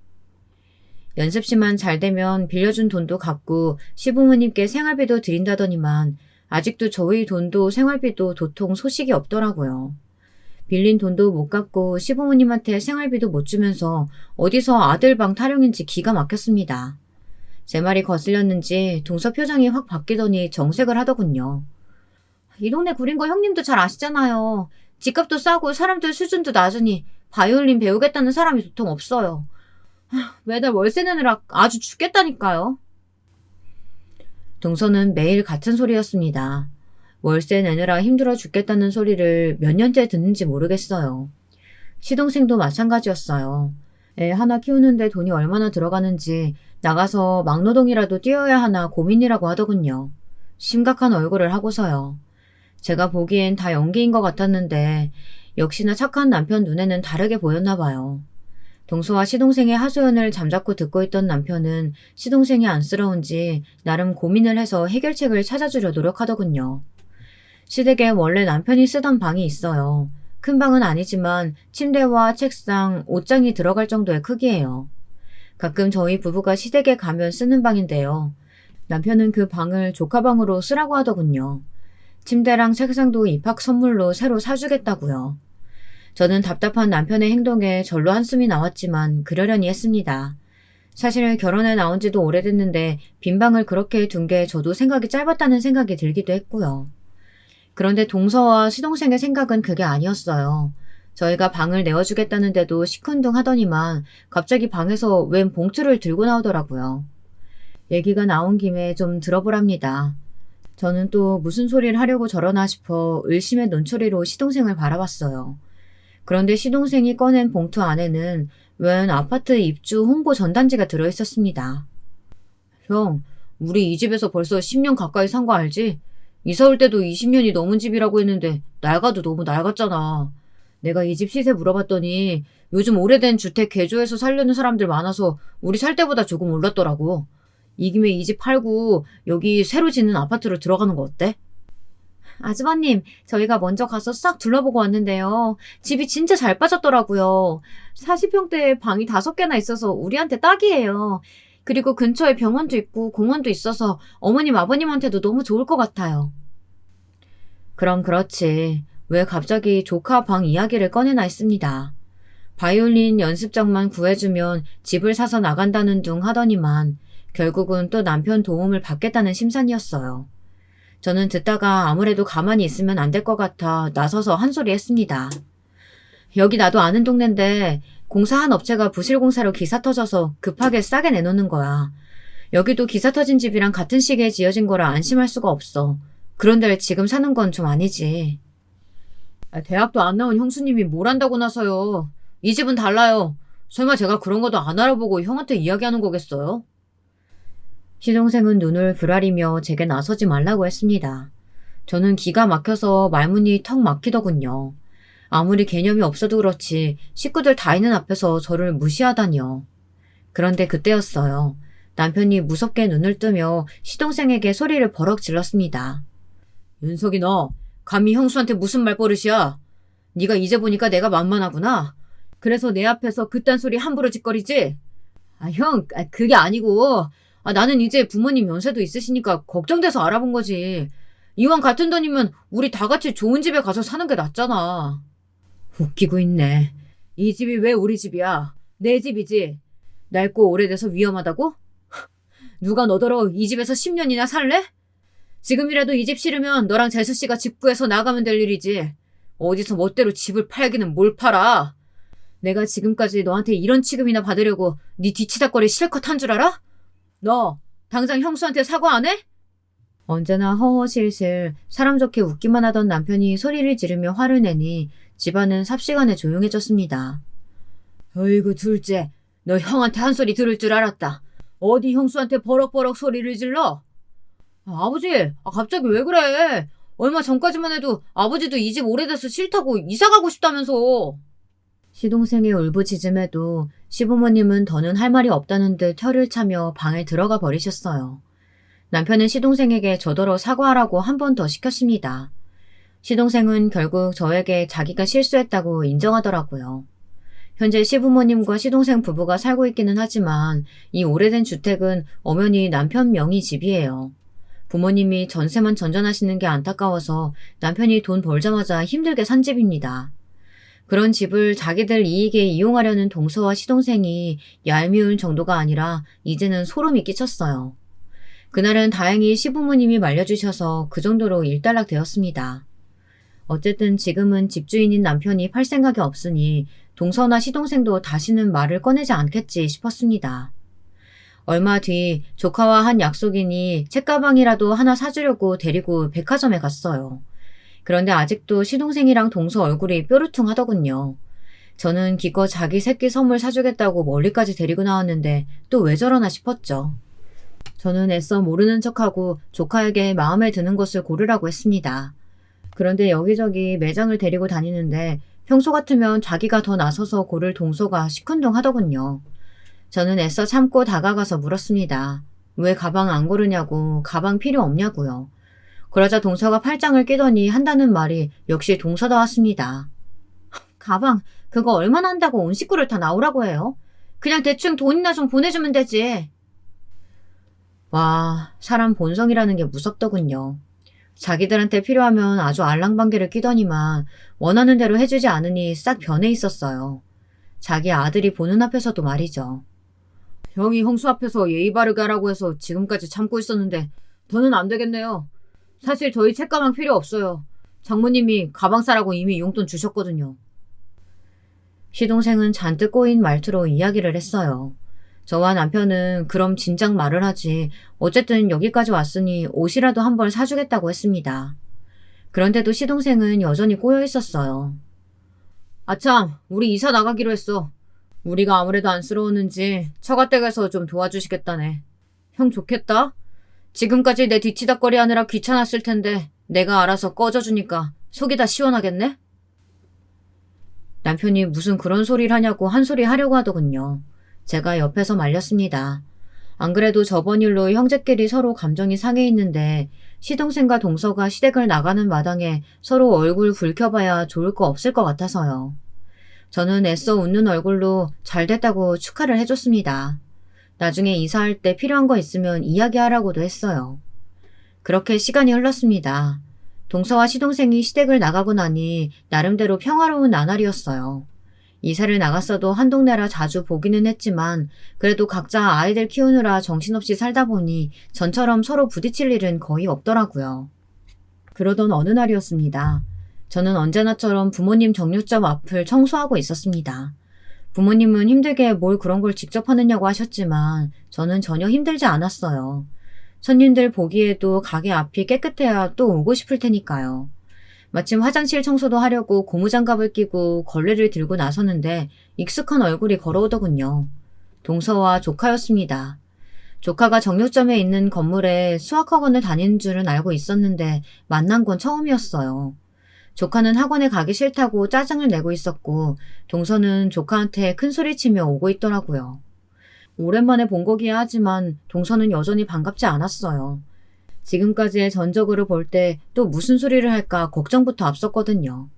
S1: 연습실만 잘 되면 빌려준 돈도 갚고 시부모님께 생활비도 드린다더니만 아직도 저희 돈도 생활비도 도통 소식이 없더라고요. 빌린 돈도 못 갚고 시부모님한테 생활비도 못 주면서 어디서 아들 방 타령인지 기가 막혔습니다. 제 말이 거슬렸는지 동서 표정이 확 바뀌더니 정색을 하더군요. 이 동네 구린 거 형님도 잘 아시잖아요. 집값도 싸고 사람들 수준도 낮으니 바이올린 배우겠다는 사람이 도통 없어요. 매달 월세 내느라 아주 죽겠다니까요. 동서는 매일 같은 소리였습니다. 월세 내느라 힘들어 죽겠다는 소리를 몇 년째 듣는지 모르겠어요. 시동생도 마찬가지였어요. 애 하나 키우는데 돈이 얼마나 들어가는지 나가서 막노동이라도 뛰어야 하나 고민이라고 하더군요. 심각한 얼굴을 하고서요. 제가 보기엔 다 연기인 것 같았는데 역시나 착한 남편 눈에는 다르게 보였나 봐요. 동서와 시동생의 하소연을 잠자코 듣고 있던 남편은 시동생이 안쓰러운지 나름 고민을 해서 해결책을 찾아주려 노력하더군요. 시댁에 원래 남편이 쓰던 방이 있어요. 큰 방은 아니지만 침대와 책상, 옷장이 들어갈 정도의 크기예요. 가끔 저희 부부가 시댁에 가면 쓰는 방인데요. 남편은 그 방을 조카방으로 쓰라고 하더군요. 침대랑 책상도 입학 선물로 새로 사주겠다고요. 저는 답답한 남편의 행동에 절로 한숨이 나왔지만 그러려니 했습니다. 사실 결혼해 나온 지도 오래됐는데 빈 방을 그렇게 둔 게 저도 생각이 짧았다는 생각이 들기도 했고요. 그런데 동서와 시동생의 생각은 그게 아니었어요. 저희가 방을 내어주겠다는데도 시큰둥하더니만 갑자기 방에서 웬 봉투를 들고 나오더라고요. 얘기가 나온 김에 좀 들어보랍니다. 저는 또 무슨 소리를 하려고 저러나 싶어 의심의 눈초리로 시동생을 바라봤어요. 그런데 시동생이 꺼낸 봉투 안에는 웬 아파트 입주 홍보 전단지가 들어있었습니다. 형, 우리 이 집에서 벌써 10년 가까이 산 거 알지? 이사 올 때도 20년이 넘은 집이라고 했는데 낡아도 너무 낡았잖아. 내가 이 집 시세 물어봤더니 요즘 오래된 주택 개조해서 살려는 사람들 많아서 우리 살 때보다 조금 올랐더라고. 이 김에 이 집 팔고 여기 새로 짓는 아파트로 들어가는 거 어때? 아주버님, 저희가 먼저 가서 싹 둘러보고 왔는데요. 집이 진짜 잘 빠졌더라고요. 40평대에 방이 5개나 있어서 우리한테 딱이에요. 그리고 근처에 병원도 있고 공원도 있어서 어머님, 아버님한테도 너무 좋을 것 같아요. 그럼 그렇지. 왜 갑자기 조카 방 이야기를 꺼내나 했습니다. 바이올린 연습장만 구해주면 집을 사서 나간다는 둥 하더니만 결국은 또 남편 도움을 받겠다는 심산이었어요. 저는 듣다가 아무래도 가만히 있으면 안 될 것 같아 나서서 한 소리 했습니다. 여기 나도 아는 동네인데 공사한 업체가 부실공사로 기사 터져서 급하게 싸게 내놓는 거야. 여기도 기사 터진 집이랑 같은 시기에 지어진 거라 안심할 수가 없어. 그런데 지금 사는 건 좀 아니지. 대학도 안 나온 형수님이 뭘 안다고 나서요. 이 집은 달라요. 설마 제가 그런 것도 안 알아보고 형한테 이야기하는 거겠어요? 시동생은 눈을 부라리며 제게 나서지 말라고 했습니다. 저는 기가 막혀서 말문이 턱 막히더군요. 아무리 개념이 없어도 그렇지 식구들 다 있는 앞에서 저를 무시하다니요. 그런데 그때였어요. 남편이 무섭게 눈을 뜨며 시동생에게 소리를 버럭 질렀습니다. 윤석이 너 감히 형수한테 무슨 말버릇이야? 네가 이제 보니까 내가 만만하구나. 그래서 내 앞에서 그딴 소리 함부로 짓거리지? 형, 그게 아니고 나는 이제 부모님 연세도 있으시니까 걱정돼서 알아본 거지. 이왕 같은 돈이면 우리 다 같이 좋은 집에 가서 사는 게 낫잖아. 웃기고 있네. 이 집이 왜 우리 집이야? 내 집이지. 낡고 오래돼서 위험하다고? 누가 너더러 이 집에서 10년이나 살래? 지금이라도 이 집 싫으면 너랑 재수씨가 집 구해서 나가면 될 일이지. 어디서 멋대로 집을 팔기는 뭘 팔아? 내가 지금까지 너한테 이런 취급이나 받으려고 네 뒤치다거리 실컷 한 줄 알아? 너 당장 형수한테 사과 안 해? 언제나 허허실실 사람 좋게 웃기만 하던 남편이 소리를 지르며 화를 내니 집안은 삽시간에 조용해졌습니다. 어이구 둘째, 너 형한테 한 소리 들을 줄 알았다. 어디 형수한테 버럭버럭 소리를 질러? 아버지, 갑자기 왜 그래? 얼마 전까지만 해도 아버지도 이 집 오래돼서 싫다고 이사가고 싶다면서. 시동생의 울부짖음에도 시부모님은 더는 할 말이 없다는 듯 혀를 차며 방에 들어가 버리셨어요. 남편은 시동생에게 저더러 사과하라고 한 번 더 시켰습니다. 시동생은 결국 저에게 자기가 실수했다고 인정하더라고요. 현재 시부모님과 시동생 부부가 살고 있기는 하지만 이 오래된 주택은 엄연히 남편 명의 집이에요. 부모님이 전세만 전전하시는 게 안타까워서 남편이 돈 벌자마자 힘들게 산 집입니다. 그런 집을 자기들 이익에 이용하려는 동서와 시동생이 얄미운 정도가 아니라 이제는 소름이 끼쳤어요. 그날은 다행히 시부모님이 말려주셔서 그 정도로 일단락 되었습니다. 어쨌든 지금은 집주인인 남편이 팔 생각이 없으니 동서나 시동생도 다시는 말을 꺼내지 않겠지 싶었습니다. 얼마 뒤 조카와 한 약속이니 책가방이라도 하나 사주려고 데리고 백화점에 갔어요. 그런데 아직도 시동생이랑 동서 얼굴이 뾰루퉁하더군요. 저는 기껏 자기 새끼 선물 사주겠다고 멀리까지 데리고 나왔는데 또 왜 저러나 싶었죠. 저는 애써 모르는 척하고 조카에게 마음에 드는 것을 고르라고 했습니다. 그런데 여기저기 매장을 데리고 다니는데 평소 같으면 자기가 더 나서서 고를 동서가 시큰둥하더군요. 저는 애써 참고 다가가서 물었습니다. 왜 가방 안 고르냐고, 가방 필요 없냐고요. 그러자 동서가 팔짱을 끼더니 한다는 말이 역시 동서다웠습니다. 가방 그거 얼마나 한다고 온 식구를 다 나오라고 해요? 그냥 대충 돈이나 좀 보내주면 되지. 와, 사람 본성이라는 게 무섭더군요. 자기들한테 필요하면 아주 알랑방귀를 끼더니만 원하는 대로 해주지 않으니 싹 변해 있었어요. 자기 아들이 보는 앞에서도 말이죠. 형이 형수 앞에서 예의 바르게 하라고 해서 지금까지 참고 있었는데 더는 안 되겠네요. 사실 저희 책가방 필요 없어요. 장모님이 가방 사라고 이미 용돈 주셨거든요. 시동생은 잔뜩 꼬인 말투로 이야기를 했어요. 저와 남편은 그럼 진작 말을 하지. 어쨌든 여기까지 왔으니 옷이라도 한 벌 사주겠다고 했습니다. 그런데도 시동생은 여전히 꼬여 있었어요. 아참, 우리 이사 나가기로 했어. 우리가 아무래도 안쓰러웠는지 처가댁에서 좀 도와주시겠다네. 형 좋겠다. 지금까지 내 뒤치다꺼리 하느라 귀찮았을 텐데 내가 알아서 꺼져주니까 속이 다 시원하겠네? 남편이 무슨 그런 소리를 하냐고 한 소리 하려고 하더군요. 제가 옆에서 말렸습니다. 안 그래도 저번 일로 형제끼리 서로 감정이 상해 있는데 시동생과 동서가 시댁을 나가는 마당에 서로 얼굴 붉혀봐야 좋을 거 없을 것 같아서요. 저는 애써 웃는 얼굴로 잘 됐다고 축하를 해줬습니다. 나중에 이사할 때 필요한 거 있으면 이야기하라고도 했어요. 그렇게 시간이 흘렀습니다. 동서와 시동생이 시댁을 나가고 나니 나름대로 평화로운 나날이었어요. 이사를 나갔어도 한 동네라 자주 보기는 했지만 그래도 각자 아이들 키우느라 정신없이 살다 보니 전처럼 서로 부딪힐 일은 거의 없더라고요. 그러던 어느 날이었습니다. 저는 언제나처럼 부모님 정육점 앞을 청소하고 있었습니다. 부모님은 힘들게 뭘 그런 걸 직접 하느냐고 하셨지만 저는 전혀 힘들지 않았어요. 손님들 보기에도 가게 앞이 깨끗해야 또 오고 싶을 테니까요. 마침 화장실 청소도 하려고 고무장갑을 끼고 걸레를 들고 나섰는데 익숙한 얼굴이 걸어오더군요. 동서와 조카였습니다. 조카가 정육점에 있는 건물에 수학학원을 다니는 줄은 알고 있었는데 만난 건 처음이었어요. 조카는 학원에 가기 싫다고 짜증을 내고 있었고 동서는 조카한테 큰 소리치며 오고 있더라고요. 오랜만에 본 거기야 하지만 동서는 여전히 반갑지 않았어요. 지금까지의 전적으로 볼 때 또 무슨 소리를 할까 걱정부터 앞섰거든요.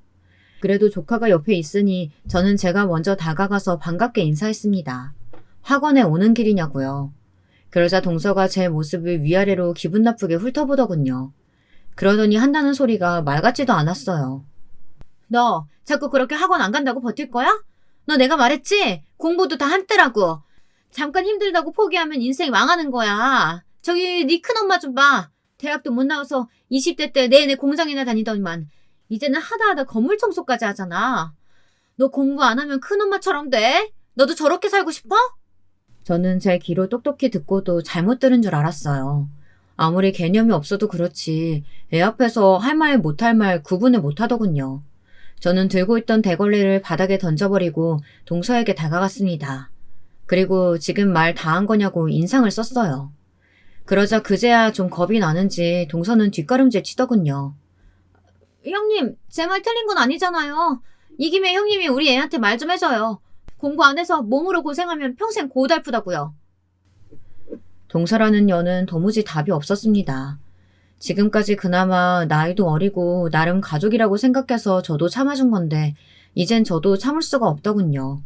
S1: 그래도 조카가 옆에 있으니 저는 제가 먼저 다가가서 반갑게 인사했습니다. 학원에 오는 길이냐고요. 그러자 동서가 제 모습을 위아래로 기분 나쁘게 훑어보더군요. 그러더니 한다는 소리가 말 같지도 않았어요. 너 자꾸 그렇게 학원 안 간다고 버틸 거야? 너 내가 말했지? 공부도 다 한때라고. 잠깐 힘들다고 포기하면 인생 망하는 거야. 저기 네 큰엄마 좀 봐. 대학도 못 나와서 20대 때 내내 공장이나 다니더니만 이제는 하다하다 건물 청소까지 하잖아. 너 공부 안 하면 큰엄마처럼 돼? 너도 저렇게 살고 싶어? 저는 제 귀로 똑똑히 듣고도 잘못 들은 줄 알았어요. 아무리 개념이 없어도 그렇지 애 앞에서 할 말 못할 말 구분을 못하더군요. 저는 들고 있던 대걸레를 바닥에 던져버리고 동서에게 다가갔습니다. 그리고 지금 말 다 한 거냐고 인상을 썼어요. 그러자 그제야 좀 겁이 나는지 동서는 뒷걸음질 치더군요. 형님, 제 말 틀린 건 아니잖아요. 이 김에 형님이 우리 애한테 말 좀 해줘요. 공부 안 해서 몸으로 고생하면 평생 고달프다고요. 동서라는 여는 도무지 답이 없었습니다. 지금까지 그나마 나이도 어리고 나름 가족이라고 생각해서 저도 참아준 건데 이젠 저도 참을 수가 없더군요.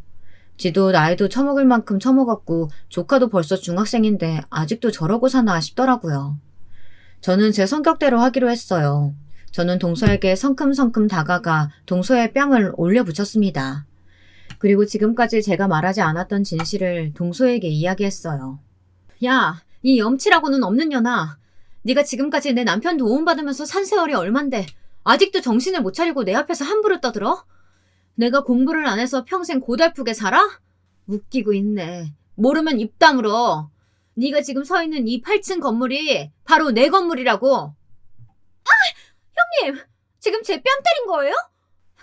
S1: 지도 나이도 처먹을 만큼 처먹었고 조카도 벌써 중학생인데 아직도 저러고 사나 싶더라고요. 저는 제 성격대로 하기로 했어요. 저는 동서에게 성큼성큼 다가가 동서의 뺨을 올려붙였습니다. 그리고 지금까지 제가 말하지 않았던 진실을 동서에게 이야기했어요. 야, 이 염치라고는 없는 년아. 네가 지금까지 내 남편 도움받으면서 산 세월이 얼만데 아직도 정신을 못 차리고 내 앞에서 함부로 떠들어? 내가 공부를 안 해서 평생 고달프게 살아? 웃기고 있네. 모르면 입 다물어. 네가 지금 서 있는 이 8층 건물이 바로 내 건물이라고. 형님, 지금 제 뺨 때린 거예요?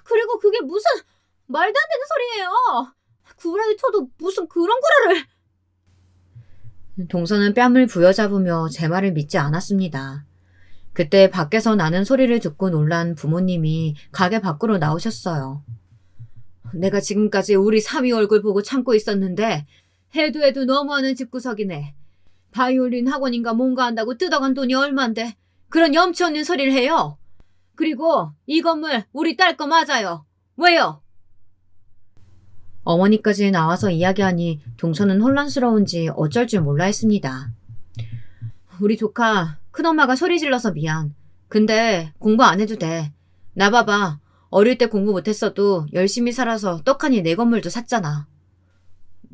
S1: 그리고 그게 무슨 말도 안 되는 소리예요. 구라를 쳐도 무슨 그런 구라를. 동서는 뺨을 부여잡으며 제 말을 믿지 않았습니다. 그때 밖에서 나는 소리를 듣고 놀란 부모님이 가게 밖으로 나오셨어요. 내가 지금까지 우리 사위 얼굴 보고 참고 있었는데 해도 너무하는 집구석이네. 바이올린 학원인가 뭔가 한다고 뜯어간 돈이 얼만데 그런 염치 없는 소리를 해요. 그리고 이 건물 우리 딸 거 맞아요. 왜요? 어머니까지 나와서 이야기하니 동서는 혼란스러운지 어쩔 줄 몰라 했습니다. 우리 조카 큰엄마가 소리 질러서 미안. 근데 공부 안 해도 돼. 나 봐봐. 어릴 때 공부 못했어도 열심히 살아서 떡하니 내 건물도 샀잖아.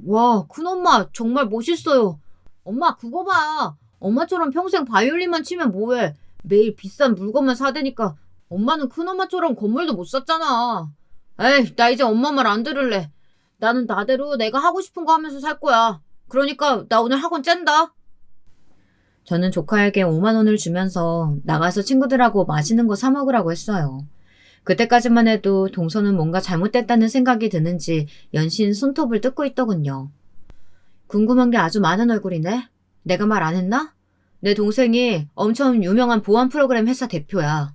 S1: 와, 큰엄마 정말 멋있어요. 엄마 그거 봐. 엄마처럼 평생 바이올린만 치면 뭐해. 매일 비싼 물건만 사대니까 엄마는 큰엄마처럼 건물도 못 샀잖아. 에이, 나 이제 엄마 말 안 들을래. 나는 나대로 내가 하고 싶은 거 하면서 살 거야. 그러니까 나 오늘 학원 짠다. 저는 조카에게 5만 원을 주면서 나가서 친구들하고 맛있는 거 사 먹으라고 했어요. 그때까지만 해도 동서는 뭔가 잘못됐다는 생각이 드는지 연신 손톱을 뜯고 있더군요. 궁금한 게 아주 많은 얼굴이네. 내가 말 안 했나? 내 동생이 엄청 유명한 보안 프로그램 회사 대표야.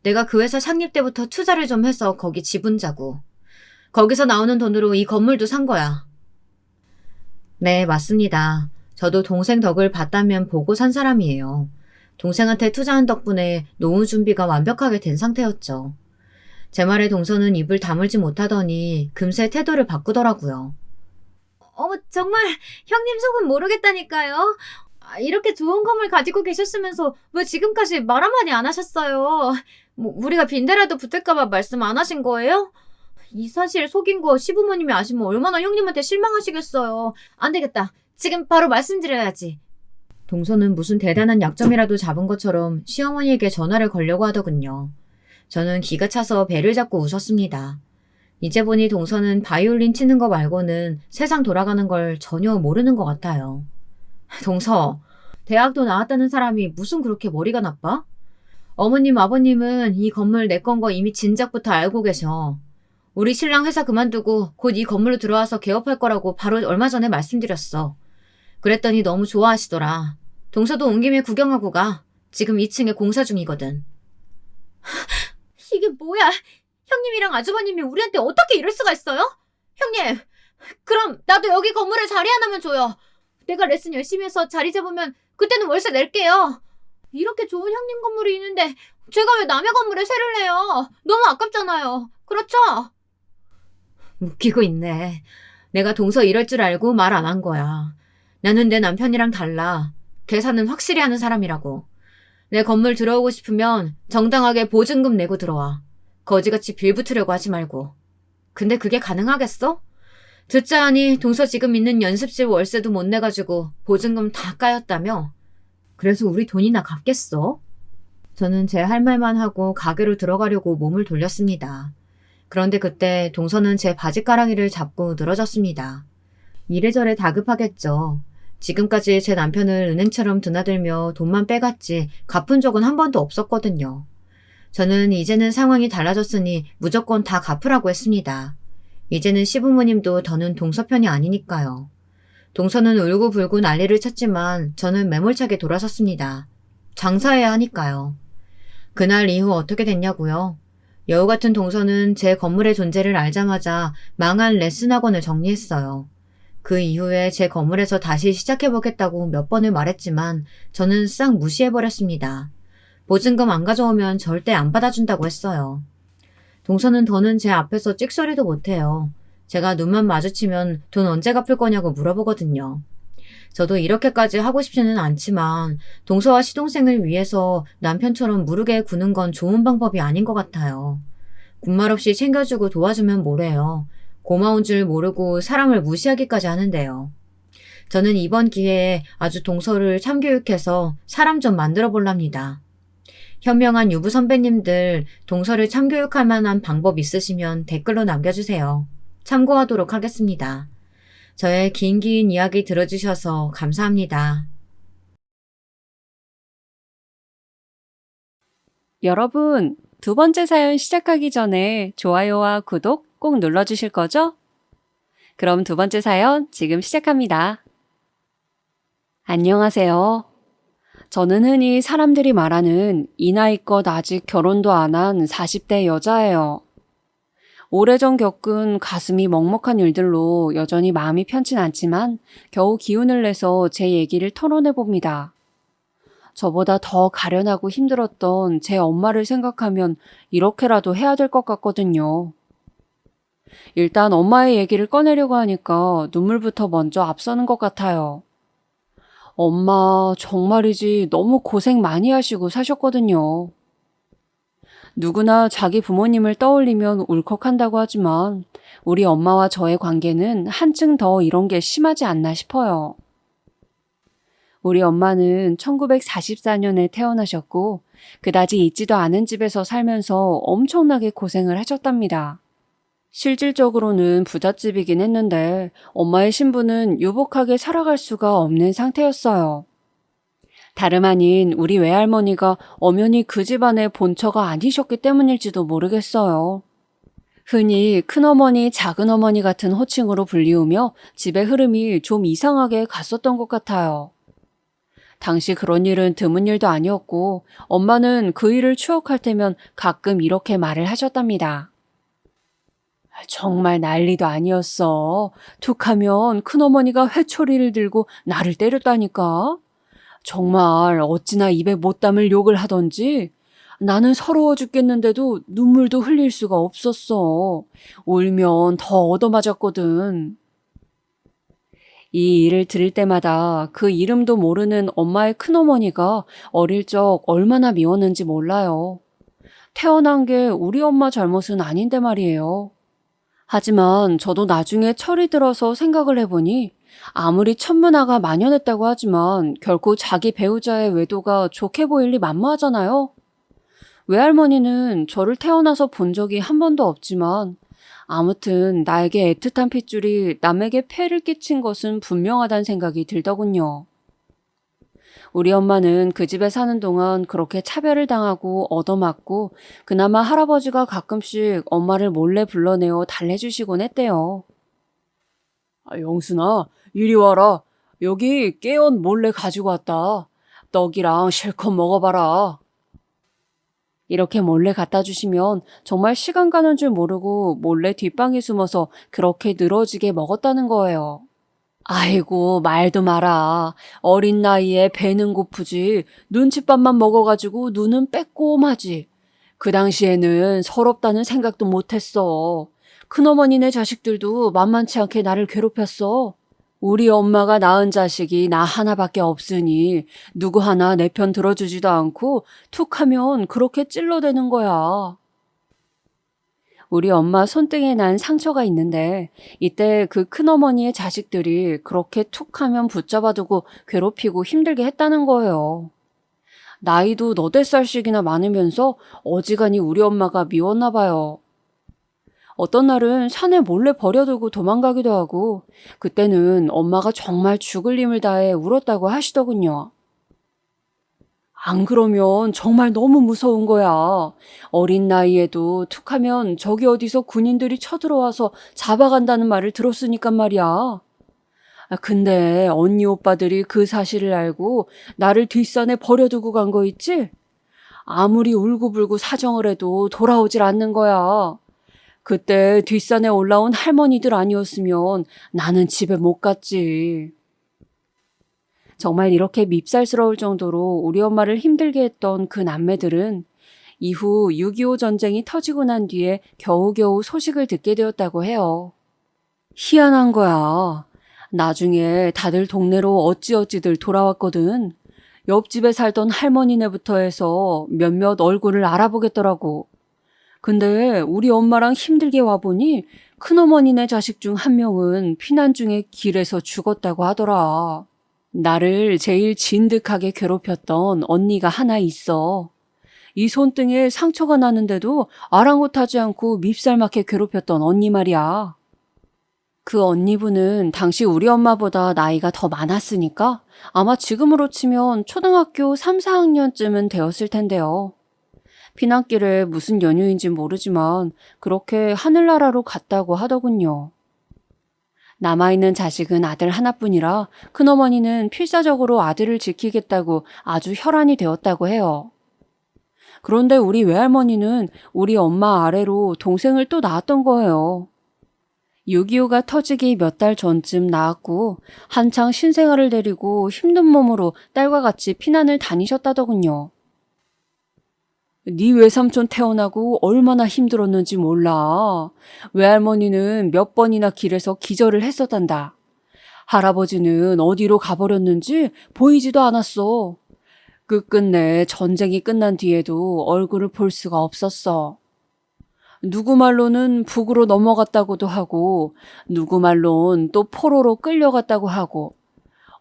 S1: 내가 그 회사 창립 때부터 투자를 좀 해서 거기 지분자고. 거기서 나오는 돈으로 이 건물도 산 거야. 네, 맞습니다. 저도 동생 덕을 봤다면 보고 산 사람이에요. 동생한테 투자한 덕분에 노후 준비가 완벽하게 된 상태였죠. 제 말에 동서는 입을 다물지 못하더니 금세 태도를 바꾸더라고요. 정말 형님 속은 모르겠다니까요. 이렇게 좋은 건물 가지고 계셨으면서 왜 지금까지 말 한마디 안 하셨어요? 우리가 빈대라도 붙을까봐 말씀 안 하신 거예요? 이 사실 속인 거 시부모님이 아시면 얼마나 형님한테 실망하시겠어요. 안 되겠다. 지금 바로 말씀드려야지. 동서는 무슨 대단한 약점이라도 잡은 것처럼 시어머니에게 전화를 걸려고 하더군요. 저는 기가 차서 배를 잡고 웃었습니다. 이제 보니 동서는 바이올린 치는 거 말고는 세상 돌아가는 걸 전혀 모르는 것 같아요. 동서, 대학도 나왔다는 사람이 무슨 그렇게 머리가 나빠? 어머님, 아버님은 이 건물 내 건 거 이미 진작부터 알고 계셔. 우리 신랑 회사 그만두고 곧 이 건물로 들어와서 개업할 거라고 바로 얼마 전에 말씀드렸어. 그랬더니 너무 좋아하시더라. 동서도 온 김에 구경하고 가. 지금 2층에 공사 중이거든. 이게 뭐야? 형님이랑 아주버님이 우리한테 어떻게 이럴 수가 있어요? 형님, 그럼 나도 여기 건물에 자리 하나만 줘요. 내가 레슨 열심히 해서 자리 잡으면 그때는 월세 낼게요. 이렇게 좋은 형님 건물이 있는데 제가 왜 남의 건물에 세를 내요? 너무 아깝잖아요. 그렇죠? 웃기고 있네. 내가 동서 이럴 줄 알고 말 안 한 거야. 나는 내 남편이랑 달라. 계산은 확실히 하는 사람이라고. 내 건물 들어오고 싶으면 정당하게 보증금 내고 들어와. 거지같이 빌붙으려고 하지 말고. 근데 그게 가능하겠어? 듣자 하니 동서 지금 있는 연습실 월세도 못 내가지고 보증금 다 까였다며? 그래서 우리 돈이나 갚겠어? 저는 제 할 말만 하고 가게로 들어가려고 몸을 돌렸습니다. 그런데 그때 동서는 제 바지가랑이를 잡고 늘어졌습니다. 이래저래 다급하겠죠. 지금까지 제 남편을 은행처럼 드나들며 돈만 빼갔지 갚은 적은 한 번도 없었거든요. 저는 이제는 상황이 달라졌으니 무조건 다 갚으라고 했습니다. 이제는 시부모님도 더는 동서 편이 아니니까요. 동서는 울고불고 난리를 쳤지만 저는 매몰차게 돌아섰습니다. 장사해야 하니까요. 그날 이후 어떻게 됐냐고요? 여우 같은 동서는 제 건물의 존재를 알자마자 망한 레슨 학원을 정리했어요. 그 이후에 제 건물에서 다시 시작해보겠다고 몇 번을 말했지만 저는 싹 무시해버렸습니다. 보증금 안 가져오면 절대 안 받아준다고 했어요. 동서는 더는 제 앞에서 찍소리도 못해요. 제가 눈만 마주치면 돈 언제 갚을 거냐고 물어보거든요. 저도 이렇게까지 하고 싶지는 않지만 동서와 시동생을 위해서 남편처럼 무르게 구는 건 좋은 방법이 아닌 것 같아요. 군말 없이 챙겨주고 도와주면 뭐래요. 고마운 줄 모르고 사람을 무시하기까지 하는데요. 저는 이번 기회에 아주 동서를 참교육해서 사람 좀 만들어 볼랍니다. 현명한 유부 선배님들 동서를 참교육할 만한 방법 있으시면 댓글로 남겨주세요. 참고하도록 하겠습니다. 저의 긴 이야기 들어주셔서 감사합니다.
S2: 여러분, 두 번째 사연 시작하기 전에 좋아요와 구독 꼭 눌러주실 거죠? 그럼 두 번째 사연 지금 시작합니다. 안녕하세요. 저는 흔히 사람들이 말하는 이 나이껏 아직 결혼도 안 한 40대 여자예요. 오래전 겪은 가슴이 먹먹한 일들로 여전히 마음이 편치 않지만 겨우 기운을 내서 제 얘기를 털어내 봅니다. 저보다 더 가련하고 힘들었던 제 엄마를 생각하면 이렇게라도 해야 될 것 같거든요. 일단 엄마의 얘기를 꺼내려고 하니까 눈물부터 먼저 앞서는 것 같아요. 엄마 정말이지 너무 고생 많이 하시고 사셨거든요. 누구나 자기 부모님을 떠올리면 울컥한다고 하지만 우리 엄마와 저의 관계는 한층 더 이런 게 심하지 않나 싶어요. 우리 엄마는 1944년에 태어나셨고 그다지 있지도 않은 집에서 살면서 엄청나게 고생을 하셨답니다. 실질적으로는 부잣집이긴 했는데 엄마의 신부는 유복하게 살아갈 수가 없는 상태였어요. 다름 아닌 우리 외할머니가 엄연히 그 집안의 본처가 아니셨기 때문일지도 모르겠어요. 흔히 큰어머니, 작은어머니 같은 호칭으로 불리우며 집의 흐름이 좀 이상하게 갔었던 것 같아요. 당시 그런 일은 드문 일도 아니었고 엄마는 그 일을 추억할 때면 가끔 이렇게 말을 하셨답니다. 정말 난리도 아니었어. 툭하면 큰어머니가 회초리를 들고 나를 때렸다니까. 정말 어찌나 입에 못 담을 욕을 하던지 나는 서러워 죽겠는데도 눈물도 흘릴 수가 없었어. 울면 더 얻어맞았거든. 이 일을 들을 때마다 그 이름도 모르는 엄마의 큰어머니가 어릴 적 얼마나 미웠는지 몰라요. 태어난 게 우리 엄마 잘못은 아닌데 말이에요. 하지만 저도 나중에 철이 들어서 생각을 해보니 아무리 천문화가 만연했다고 하지만 결코 자기 배우자의 외도가 좋게 보일 리 만무하잖아요. 외할머니는 저를 태어나서 본 적이 한 번도 없지만 아무튼 나에게 애틋한 핏줄이 남에게 폐를 끼친 것은 분명하다는 생각이 들더군요. 우리 엄마는 그 집에 사는 동안 그렇게 차별을 당하고 얻어맞고 그나마 할아버지가 가끔씩 엄마를 몰래 불러내어 달래주시곤 했대요. 영순아, 이리 와라. 여기 깨언 몰래 가지고 왔다. 떡이랑 실컷 먹어봐라. 이렇게 몰래 갖다 주시면 정말 시간 가는 줄 모르고 몰래 뒷방에 숨어서 그렇게 늘어지게 먹었다는 거예요. 아이고, 말도 마라. 어린 나이에 배는 고프지. 눈칫밥만 먹어가지고 눈은 빼꼼하지. 그 당시에는 서럽다는 생각도 못했어. 큰어머니네 자식들도 만만치 않게 나를 괴롭혔어. 우리 엄마가 낳은 자식이 나 하나밖에 없으니 누구 하나 내 편 들어주지도 않고 툭 하면 그렇게 찔러대는 거야. 우리 엄마 손등에 난 상처가 있는데 이때 그 큰어머니의 자식들이 그렇게 툭 하면 붙잡아두고 괴롭히고 힘들게 했다는 거예요. 나이도 너댓 살씩이나 많으면서 어지간히 우리 엄마가 미웠나 봐요. 어떤 날은 산에 몰래 버려두고 도망가기도 하고 그때는 엄마가 정말 죽을 힘을 다해 울었다고 하시더군요. 안 그러면 정말 너무 무서운 거야. 어린 나이에도 툭하면 저기 어디서 군인들이 쳐들어와서 잡아간다는 말을 들었으니까 말이야. 근데 언니 오빠들이 그 사실을 알고 나를 뒷산에 버려두고 간 거 있지? 아무리 울고불고 사정을 해도 돌아오질 않는 거야. 그때 뒷산에 올라온 할머니들 아니었으면 나는 집에 못 갔지. 정말 이렇게 밉살스러울 정도로 우리 엄마를 힘들게 했던 그 남매들은 이후 6.25 전쟁이 터지고 난 뒤에 겨우겨우 소식을 듣게 되었다고 해요. 희한한 거야. 나중에 다들 동네로 어찌어찌들 돌아왔거든. 옆집에 살던 할머니네부터 해서 몇몇 얼굴을 알아보겠더라고. 근데 우리 엄마랑 힘들게 와보니 큰어머니네 자식 중 한 명은 피난 중에 길에서 죽었다고 하더라. 나를 제일 진득하게 괴롭혔던 언니가 하나 있어. 이 손등에 상처가 나는데도 아랑곳하지 않고 밉살맞게 괴롭혔던 언니 말이야. 그 언니분은 당시 우리 엄마보다 나이가 더 많았으니까 아마 지금으로 치면 초등학교 3, 4학년쯤은 되었을 텐데요. 피난길에 무슨 연유인진 모르지만 그렇게 하늘나라로 갔다고 하더군요. 남아있는 자식은 아들 하나뿐이라 큰어머니는 필사적으로 아들을 지키겠다고 아주 혈안이 되었다고 해요. 그런데 우리 외할머니는 우리 엄마 아래로 동생을 또 낳았던 거예요. 6.25가 터지기 몇 달 전쯤 낳았고 한창 신생아를 데리고 힘든 몸으로 딸과 같이 피난을 다니셨다더군요. 네 외삼촌 태어나고 얼마나 힘들었는지 몰라. 외할머니는 몇 번이나 길에서 기절을 했었단다. 할아버지는 어디로 가버렸는지 보이지도 않았어. 끝끝내 전쟁이 끝난 뒤에도 얼굴을 볼 수가 없었어. 누구 말로는 북으로 넘어갔다고도 하고 누구 말론 또 포로로 끌려갔다고 하고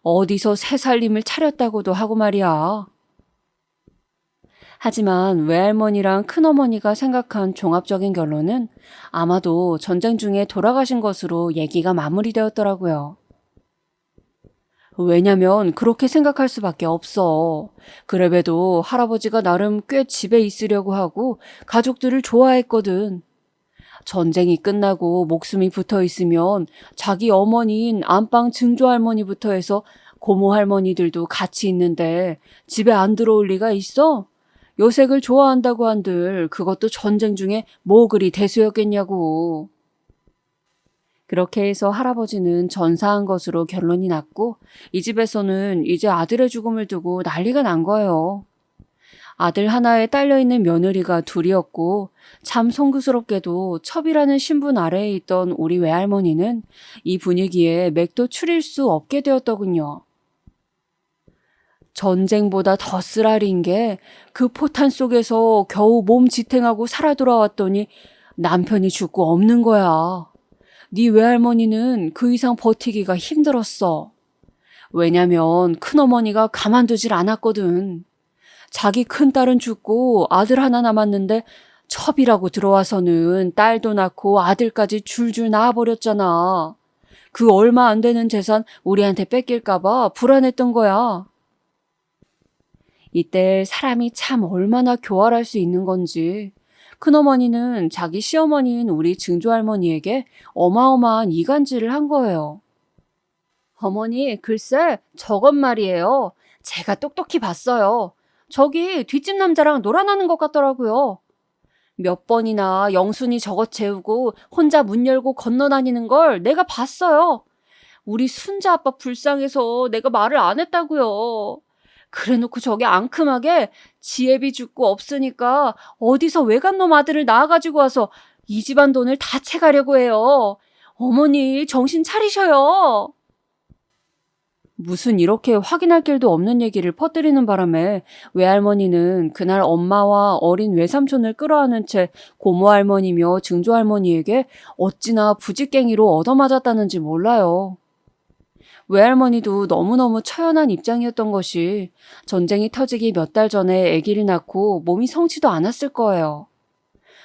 S2: 어디서 새 살림을 차렸다고도 하고 말이야. 하지만 외할머니랑 큰어머니가 생각한 종합적인 결론은 아마도 전쟁 중에 돌아가신 것으로 얘기가 마무리되었더라고요. 왜냐면 그렇게 생각할 수밖에 없어. 그래봬도 할아버지가 나름 꽤 집에 있으려고 하고 가족들을 좋아했거든. 전쟁이 끝나고 목숨이 붙어 있으면 자기 어머니인 안방 증조할머니부터 해서 고모 할머니들도 같이 있는데 집에 안 들어올 리가 있어? 요색을 좋아한다고 한들 그것도 전쟁 중에 뭐 그리 대수였겠냐고. 그렇게 해서 할아버지는 전사한 것으로 결론이 났고 이 집에서는 이제 아들의 죽음을 두고 난리가 난 거예요. 아들 하나에 딸려있는 며느리가 둘이었고 참 송구스럽게도 첩이라는 신분 아래에 있던 우리 외할머니는 이 분위기에 맥도 추릴 수 없게 되었더군요. 전쟁보다 더 쓰라린 게 그 포탄 속에서 겨우 몸 지탱하고 살아 돌아왔더니 남편이 죽고 없는 거야. 네 외할머니는 그 이상 버티기가 힘들었어. 왜냐면 큰어머니가 가만두질 않았거든. 자기 큰딸은 죽고 아들 하나 남았는데 첩이라고 들어와서는 딸도 낳고 아들까지 줄줄 낳아버렸잖아. 그 얼마 안 되는 재산 우리한테 뺏길까봐 불안했던 거야. 이때 사람이 참 얼마나 교활할 수 있는 건지 큰어머니는 자기 시어머니인 우리 증조할머니에게 어마어마한 이간질을 한 거예요. 어머니, 글쎄 저것 말이에요. 제가 똑똑히 봤어요. 저기 뒷집 남자랑 놀아나는 것 같더라고요. 몇 번이나 영순이 저것 재우고 혼자 문 열고 건너다니는 걸 내가 봤어요. 우리 순자 아빠 불쌍해서 내가 말을 안 했다고요. 그래놓고 저게 앙큼하게 지혜비 죽고 없으니까 어디서 외갓놈 아들을 낳아가지고 와서 이 집안 돈을 다 채가려고 해요. 어머니 정신 차리셔요. 무슨 이렇게 확인할 길도 없는 얘기를 퍼뜨리는 바람에 외할머니는 그날 엄마와 어린 외삼촌을 끌어안은 채 고모할머니며 증조할머니에게 어찌나 부직갱이로 얻어맞았다는지 몰라요. 외할머니도 너무너무 처연한 입장이었던 것이 전쟁이 터지기 몇 달 전에 아기를 낳고 몸이 성치도 않았을 거예요.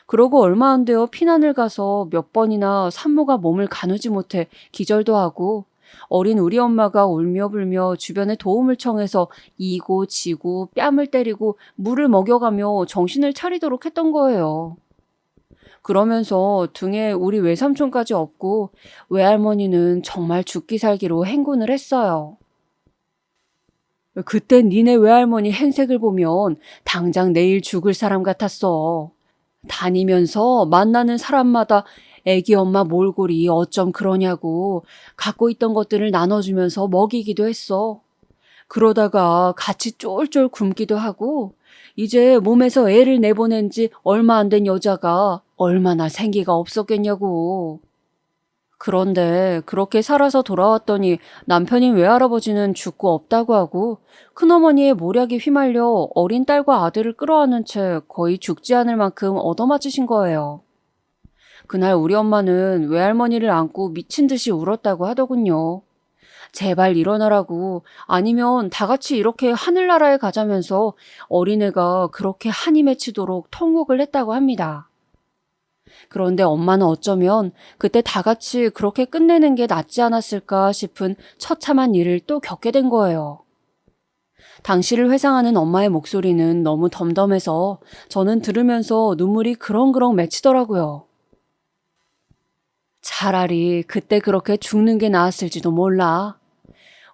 S2: 그러고 얼마 안 되어 피난을 가서 몇 번이나 산모가 몸을 가누지 못해 기절도 하고 어린 우리 엄마가 울며 불며 주변에 도움을 청해서 이고 지고 뺨을 때리고 물을 먹여가며 정신을 차리도록 했던 거예요. 그러면서 등에 우리 외삼촌까지 업고 외할머니는 정말 죽기 살기로 행군을 했어요. 그때 니네 외할머니 행색을 보면 당장 내일 죽을 사람 같았어. 다니면서 만나는 사람마다 애기 엄마 몰골이 어쩜 그러냐고 갖고 있던 것들을 나눠주면서 먹이기도 했어. 그러다가 같이 쫄쫄 굶기도 하고 이제 몸에서 애를 내보낸 지 얼마 안 된 여자가 얼마나 생기가 없었겠냐고. 그런데 그렇게 살아서 돌아왔더니 남편인 외할아버지는 죽고 없다고 하고 큰어머니의 모략에 휘말려 어린 딸과 아들을 끌어안은 채 거의 죽지 않을 만큼 얻어맞으신 거예요. 그날 우리 엄마는 외할머니를 안고 미친 듯이 울었다고 하더군요. 제발 일어나라고, 아니면 다 같이 이렇게 하늘나라에 가자면서 어린애가 그렇게 한이 맺히도록 통곡을 했다고 합니다. 그런데 엄마는 어쩌면 그때 다 같이 그렇게 끝내는 게 낫지 않았을까 싶은 처참한 일을 또 겪게 된 거예요. 당시를 회상하는 엄마의 목소리는 너무 덤덤해서 저는 들으면서 눈물이 그렁그렁 맺히더라고요. 차라리 그때 그렇게 죽는 게 나았을지도 몰라.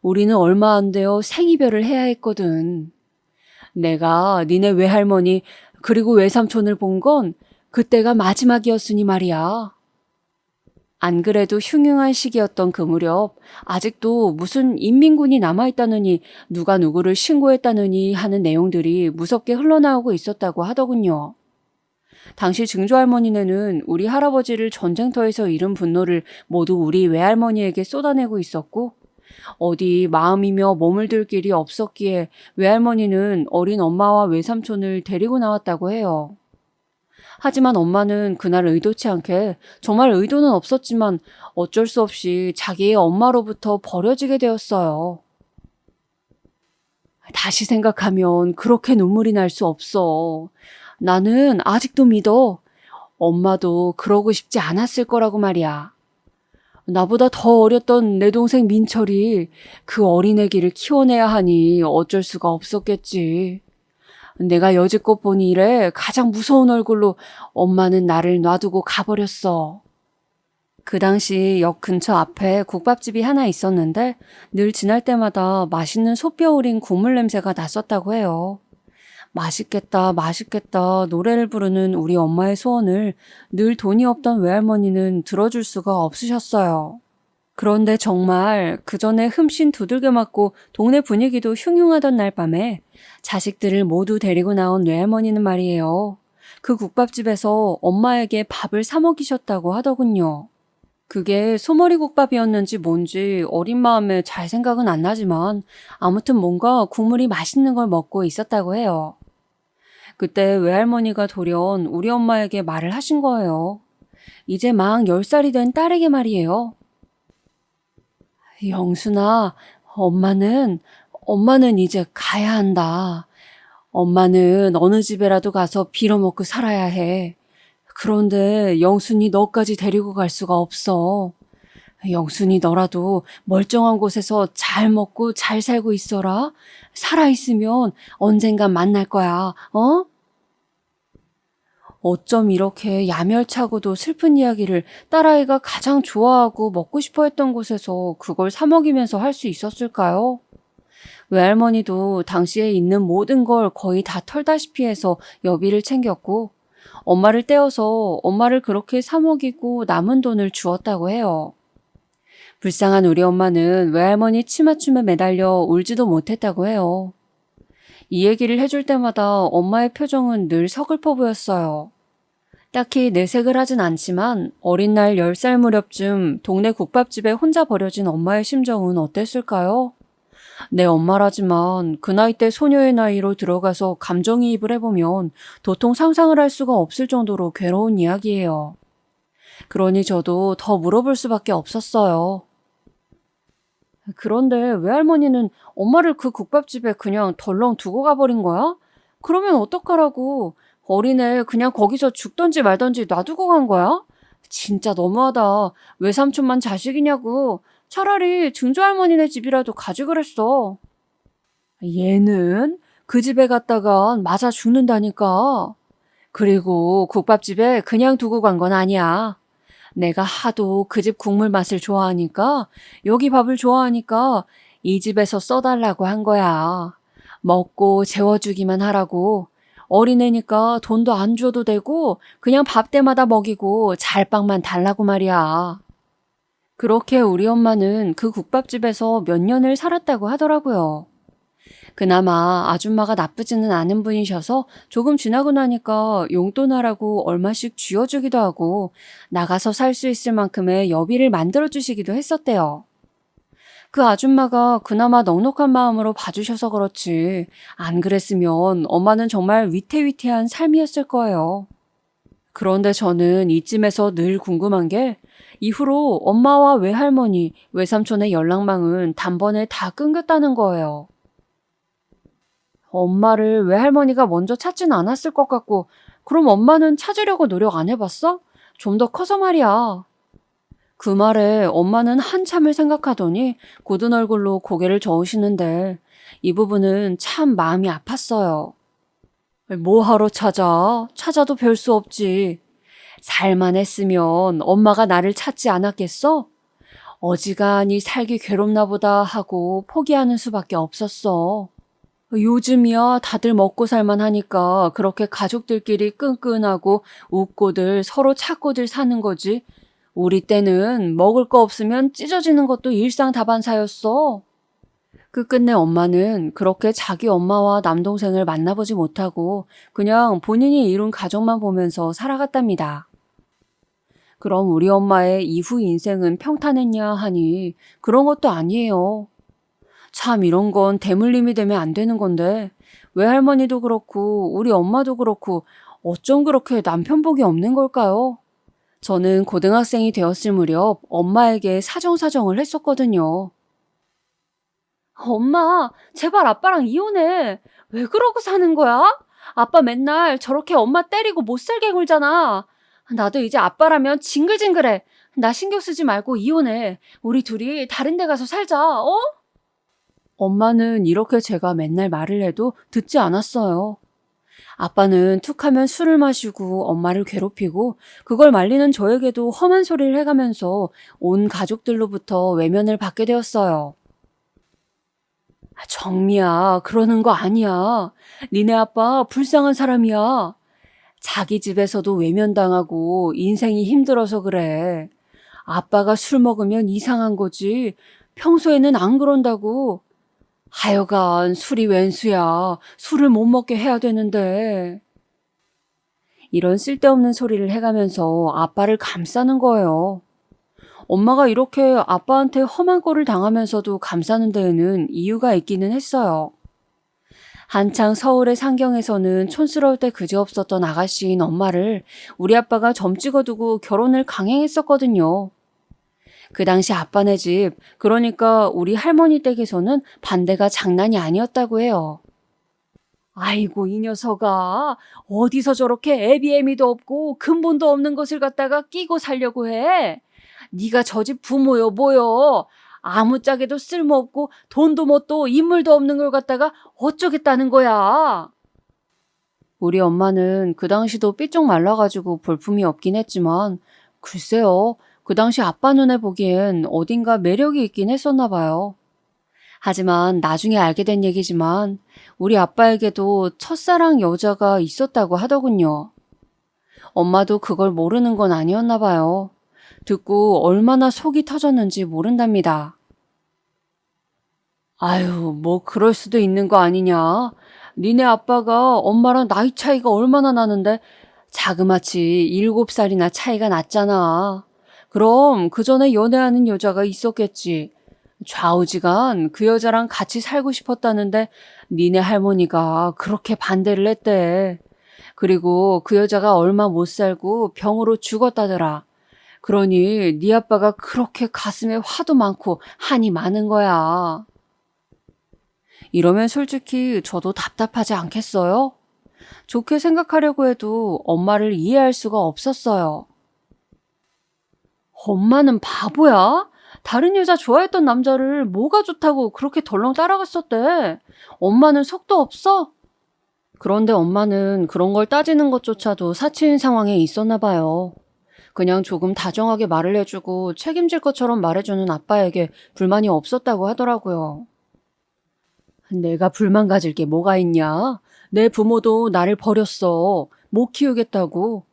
S2: 우리는 얼마 안 되어 생이별을 해야 했거든. 내가 니네 외할머니 그리고 외삼촌을 본 건 그때가 마지막이었으니 말이야. 안 그래도 흉흉한 시기였던 그 무렵 아직도 무슨 인민군이 남아있다느니 누가 누구를 신고했다느니 하는 내용들이 무섭게 흘러나오고 있었다고 하더군요. 당시 증조할머니네는 우리 할아버지를 전쟁터에서 잃은 분노를 모두 우리 외할머니에게 쏟아내고 있었고 어디 마음이며 몸을 들 길이 없었기에 외할머니는 어린 엄마와 외삼촌을 데리고 나왔다고 해요. 하지만 엄마는 그날 의도치 않게, 정말 의도는 없었지만 어쩔 수 없이 자기의 엄마로부터 버려지게 되었어요. 다시 생각하면 그렇게 눈물이 날 수 없어. 나는 아직도 믿어. 엄마도 그러고 싶지 않았을 거라고 말이야. 나보다 더 어렸던 내 동생 민철이 그 어린애기를 키워내야 하니 어쩔 수가 없었겠지. 내가 여지껏 본 일에 가장 무서운 얼굴로 엄마는 나를 놔두고 가버렸어. 그 당시 역 근처 앞에 국밥집이 하나 있었는데 늘 지날 때마다 맛있는 솥뼈 우린 국물 냄새가 났었다고 해요. 맛있겠다, 맛있겠다 노래를 부르는 우리 엄마의 소원을 늘 돈이 없던 외할머니는 들어줄 수가 없으셨어요. 그런데 정말 그 전에 흠씬 두들겨 맞고 동네 분위기도 흉흉하던 날 밤에 자식들을 모두 데리고 나온 외할머니는 말이에요. 그 국밥집에서 엄마에게 밥을 사 먹이셨다고 하더군요. 그게 소머리 국밥이었는지 뭔지 어린 마음에 잘 생각은 안 나지만 아무튼 뭔가 국물이 맛있는 걸 먹고 있었다고 해요. 그때 외할머니가 돌연 우리 엄마에게 말을 하신 거예요. 이제 막 10살이 된 딸에게 말이에요. 영순아, 엄마는 이제 가야 한다. 엄마는 어느 집에라도 가서 빌어먹고 살아야 해. 그런데 영순이 너까지 데리고 갈 수가 없어. 영순이 너라도 멀쩡한 곳에서 잘 먹고 잘 살고 있어라. 살아있으면 언젠간 만날 거야, 어? 어쩜 이렇게 야멸차고도 슬픈 이야기를 딸아이가 가장 좋아하고 먹고 싶어 했던 곳에서 그걸 사 먹이면서 할 수 있었을까요? 외할머니도 당시에 있는 모든 걸 거의 다 털다시피 해서 여비를 챙겼고 엄마를 떼어서 엄마를 그렇게 사 먹이고 남은 돈을 주었다고 해요. 불쌍한 우리 엄마는 외할머니 치맞춤에 매달려 울지도 못했다고 해요. 이 얘기를 해줄 때마다 엄마의 표정은 늘 서글퍼 보였어요. 딱히 내색을 하진 않지만 어린 날 10살 무렵쯤 동네 국밥집에 혼자 버려진 엄마의 심정은 어땠을까요? 내 엄마라지만 그 나이 때 소녀의 나이로 들어가서 감정이입을 해보면 도통 상상을 할 수가 없을 정도로 괴로운 이야기예요. 그러니 저도 더 물어볼 수밖에 없었어요. 그런데 외할머니는 엄마를 그 국밥집에 그냥 덜렁 두고 가버린 거야? 그러면 어떡하라고? 어린애 그냥 거기서 죽던지 말던지 놔두고 간 거야? 진짜 너무하다. 외삼촌만 자식이냐고. 차라리 증조할머니네 집이라도 가지 그랬어. 얘는 그 집에 갔다가 맞아 죽는다니까. 그리고 국밥집에 그냥 두고 간 건 아니야. 내가 하도 그 집 국물 맛을 좋아하니까, 여기 밥을 좋아하니까 이 집에서 써달라고 한 거야. 먹고 재워주기만 하라고. 어린애니까 돈도 안 줘도 되고 그냥 밥 때마다 먹이고 잘빵만 달라고 말이야. 그렇게 우리 엄마는 그 국밥집에서 몇 년을 살았다고 하더라고요. 그나마 아줌마가 나쁘지는 않은 분이셔서 조금 지나고 나니까 용돈하라고 얼마씩 쥐어주기도 하고 나가서 살 수 있을 만큼의 여비를 만들어주시기도 했었대요. 그 아줌마가 그나마 넉넉한 마음으로 봐주셔서 그렇지 안 그랬으면 엄마는 정말 위태위태한 삶이었을 거예요. 그런데 저는 이쯤에서 늘 궁금한 게 이후로 엄마와 외할머니, 외삼촌의 연락망은 단번에 다 끊겼다는 거예요. 엄마를 외할머니가 먼저 찾진 않았을 것 같고 그럼 엄마는 찾으려고 노력 안 해봤어? 좀 더 커서 말이야. 그 말에 엄마는 한참을 생각하더니 굳은 얼굴로 고개를 저으시는데 이 부분은 참 마음이 아팠어요. 뭐하러 찾아? 찾아도 별 수 없지. 살만 했으면 엄마가 나를 찾지 않았겠어? 어지간히 살기 괴롭나 보다 하고 포기하는 수밖에 없었어. 요즘이야 다들 먹고 살만 하니까 그렇게 가족들끼리 끈끈하고 웃고들 서로 찾고들 사는 거지. 우리 때는 먹을 거 없으면 찢어지는 것도 일상다반사였어. 끝끝내 엄마는 그렇게 자기 엄마와 남동생을 만나보지 못하고 그냥 본인이 이룬 가족만 보면서 살아갔답니다. 그럼 우리 엄마의 이후 인생은 평탄했냐 하니 그런 것도 아니에요. 참 이런 건 대물림이 되면 안 되는 건데 외할머니도 그렇고 우리 엄마도 그렇고 어쩜 그렇게 남편 복이 없는 걸까요? 저는 고등학생이 되었을 무렵 엄마에게 사정사정을 했었거든요. 엄마, 제발 아빠랑 이혼해. 왜 그러고 사는 거야? 아빠 맨날 저렇게 엄마 때리고 못 살게 굴잖아. 나도 이제 아빠라면 징글징글해. 나 신경 쓰지 말고 이혼해. 우리 둘이 다른 데 가서 살자, 어? 엄마는 이렇게 제가 맨날 말을 해도 듣지 않았어요. 아빠는 툭하면 술을 마시고 엄마를 괴롭히고 그걸 말리는 저에게도 험한 소리를 해가면서 온 가족들로부터 외면을 받게 되었어요. 정미야, 그러는 거 아니야. 니네 아빠 불쌍한 사람이야. 자기 집에서도 외면당하고 인생이 힘들어서 그래. 아빠가 술 먹으면 이상한 거지. 평소에는 안 그런다고. 하여간 술이 웬수야. 술을 못 먹게 해야 되는데. 이런 쓸데없는 소리를 해가면서 아빠를 감싸는 거예요. 엄마가 이렇게 아빠한테 험한 꼴을 당하면서도 감싸는 데에는 이유가 있기는 했어요. 한창 서울의 상경에서는 촌스러울 때 그지없었던 아가씨인 엄마를 우리 아빠가 점 찍어두고 결혼을 강행했었거든요. 그 당시 아빠네 집, 그러니까 우리 할머니 댁에서는 반대가 장난이 아니었다고 해요. 아이고, 이 녀석아, 어디서 저렇게 애비애미도 없고 근본도 없는 것을 갖다가 끼고 살려고 해? 네가 저 집 부모요 뭐요? 아무짝에도 쓸모없고 돈도 뭣도 인물도 없는 걸 갖다가 어쩌겠다는 거야. 우리 엄마는 그 당시도 삐쩍 말라가지고 볼품이 없긴 했지만 글쎄요, 그 당시 아빠 눈에 보기엔 어딘가 매력이 있긴 했었나 봐요. 하지만 나중에 알게 된 얘기지만 우리 아빠에게도 첫사랑 여자가 있었다고 하더군요. 엄마도 그걸 모르는 건 아니었나 봐요. 듣고 얼마나 속이 터졌는지 모른답니다. 아유, 뭐 그럴 수도 있는 거 아니냐. 니네 아빠가 엄마랑 나이 차이가 얼마나 나는데 자그마치 7살이나 차이가 났잖아. 그럼 그 전에 연애하는 여자가 있었겠지. 좌우지간 그 여자랑 같이 살고 싶었다는데 니네 할머니가 그렇게 반대를 했대. 그리고 그 여자가 얼마 못 살고 병으로 죽었다더라. 그러니 네 아빠가 그렇게 가슴에 화도 많고 한이 많은 거야. 이러면 솔직히 저도 답답하지 않겠어요? 좋게 생각하려고 해도 엄마를 이해할 수가 없었어요. 엄마는 바보야? 다른 여자 좋아했던 남자를 뭐가 좋다고 그렇게 덜렁 따라갔었대. 엄마는 속도 없어? 그런데 엄마는 그런 걸 따지는 것조차도 사치인 상황에 있었나 봐요. 그냥 조금 다정하게 말을 해주고 책임질 것처럼 말해주는 아빠에게 불만이 없었다고 하더라고요. 내가 불만 가질 게 뭐가 있냐? 내 부모도 나를 버렸어. 못 키우겠다고.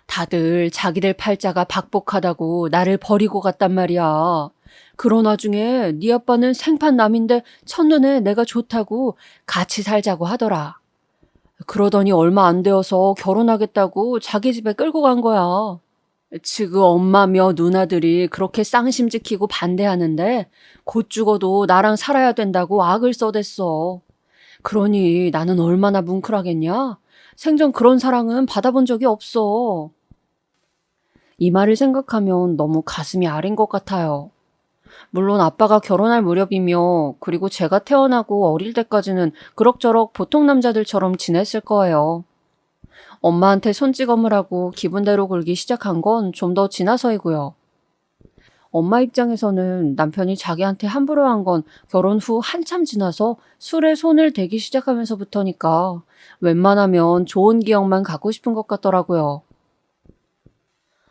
S2: 다들 자기들 팔자가 박복하다고 나를 버리고 갔단 말이야. 그런 와중에 네 아빠는 생판남인데 첫눈에 내가 좋다고 같이 살자고 하더라. 그러더니 얼마 안 되어서 결혼하겠다고 자기 집에 끌고 간 거야. 지금 엄마며 누나들이 그렇게 쌍심 지키고 반대하는데 곧 죽어도 나랑 살아야 된다고 악을 써댔어. 그러니 나는 얼마나 뭉클하겠냐? 생전 그런 사랑은 받아본 적이 없어. 이 말을 생각하면 너무 가슴이 아린 것 같아요. 물론 아빠가 결혼할 무렵이며 그리고 제가 태어나고 어릴 때까지는 그럭저럭 보통 남자들처럼 지냈을 거예요. 엄마한테 손찌검을 하고 기분대로 굴기 시작한 건 좀 더 지나서이고요. 엄마 입장에서는 남편이 자기한테 함부로 한 건 결혼 후 한참 지나서 술에 손을 대기 시작하면서부터니까 웬만하면 좋은 기억만 갖고 싶은 것 같더라고요.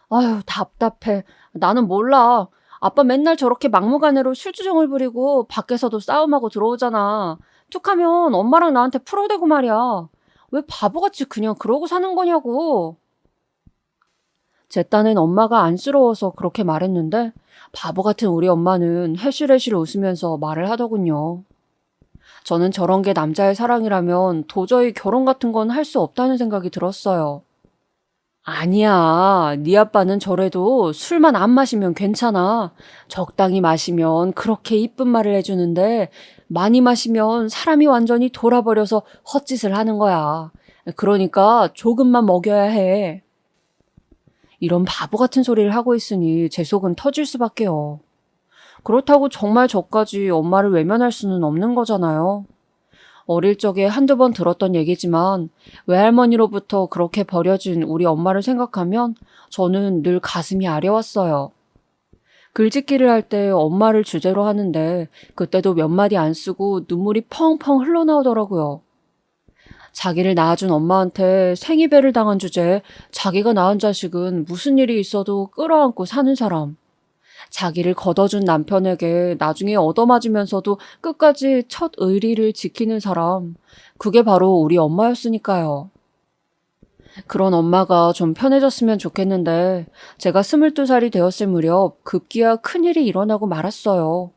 S2: 아유, 답답해. 나는 몰라. 아빠 맨날 저렇게 막무가내로 술주정을 부리고 밖에서도 싸움하고 들어오잖아. 툭하면 엄마랑 나한테 풀어대고 말이야. 왜 바보같이 그냥 그러고 사는 거냐고. 제 딴엔 엄마가 안쓰러워서 그렇게 말했는데 바보 같은 우리 엄마는 해실해실 웃으면서 말을 하더군요. 저는 저런 게 남자의 사랑이라면 도저히 결혼 같은 건 할 수 없다는 생각이 들었어요. 아니야. 네 아빠는 저래도 술만 안 마시면 괜찮아. 적당히 마시면 그렇게 이쁜 말을 해주는데 많이 마시면 사람이 완전히 돌아버려서 헛짓을 하는 거야. 그러니까 조금만 먹여야 해. 이런 바보 같은 소리를 하고 있으니 제 속은 터질 수밖에요. 그렇다고 정말 저까지 엄마를 외면할 수는 없는 거잖아요. 어릴 적에 한두 번 들었던 얘기지만 외할머니로부터 그렇게 버려진 우리 엄마를 생각하면 저는 늘 가슴이 아려왔어요. 글짓기를 할 때 엄마를 주제로 하는데 그때도 몇 마디 안 쓰고 눈물이 펑펑 흘러나오더라고요. 자기를 낳아준 엄마한테 생이배를 당한 주제에 자기가 낳은 자식은 무슨 일이 있어도 끌어안고 사는 사람. 자기를 걷어준 남편에게 나중에 얻어맞으면서도 끝까지 첫 의리를 지키는 사람, 그게 바로 우리 엄마였으니까요. 그런 엄마가 좀 편해졌으면 좋겠는데 제가 22살이 되었을 무렵 급기야 큰일이 일어나고 말았어요.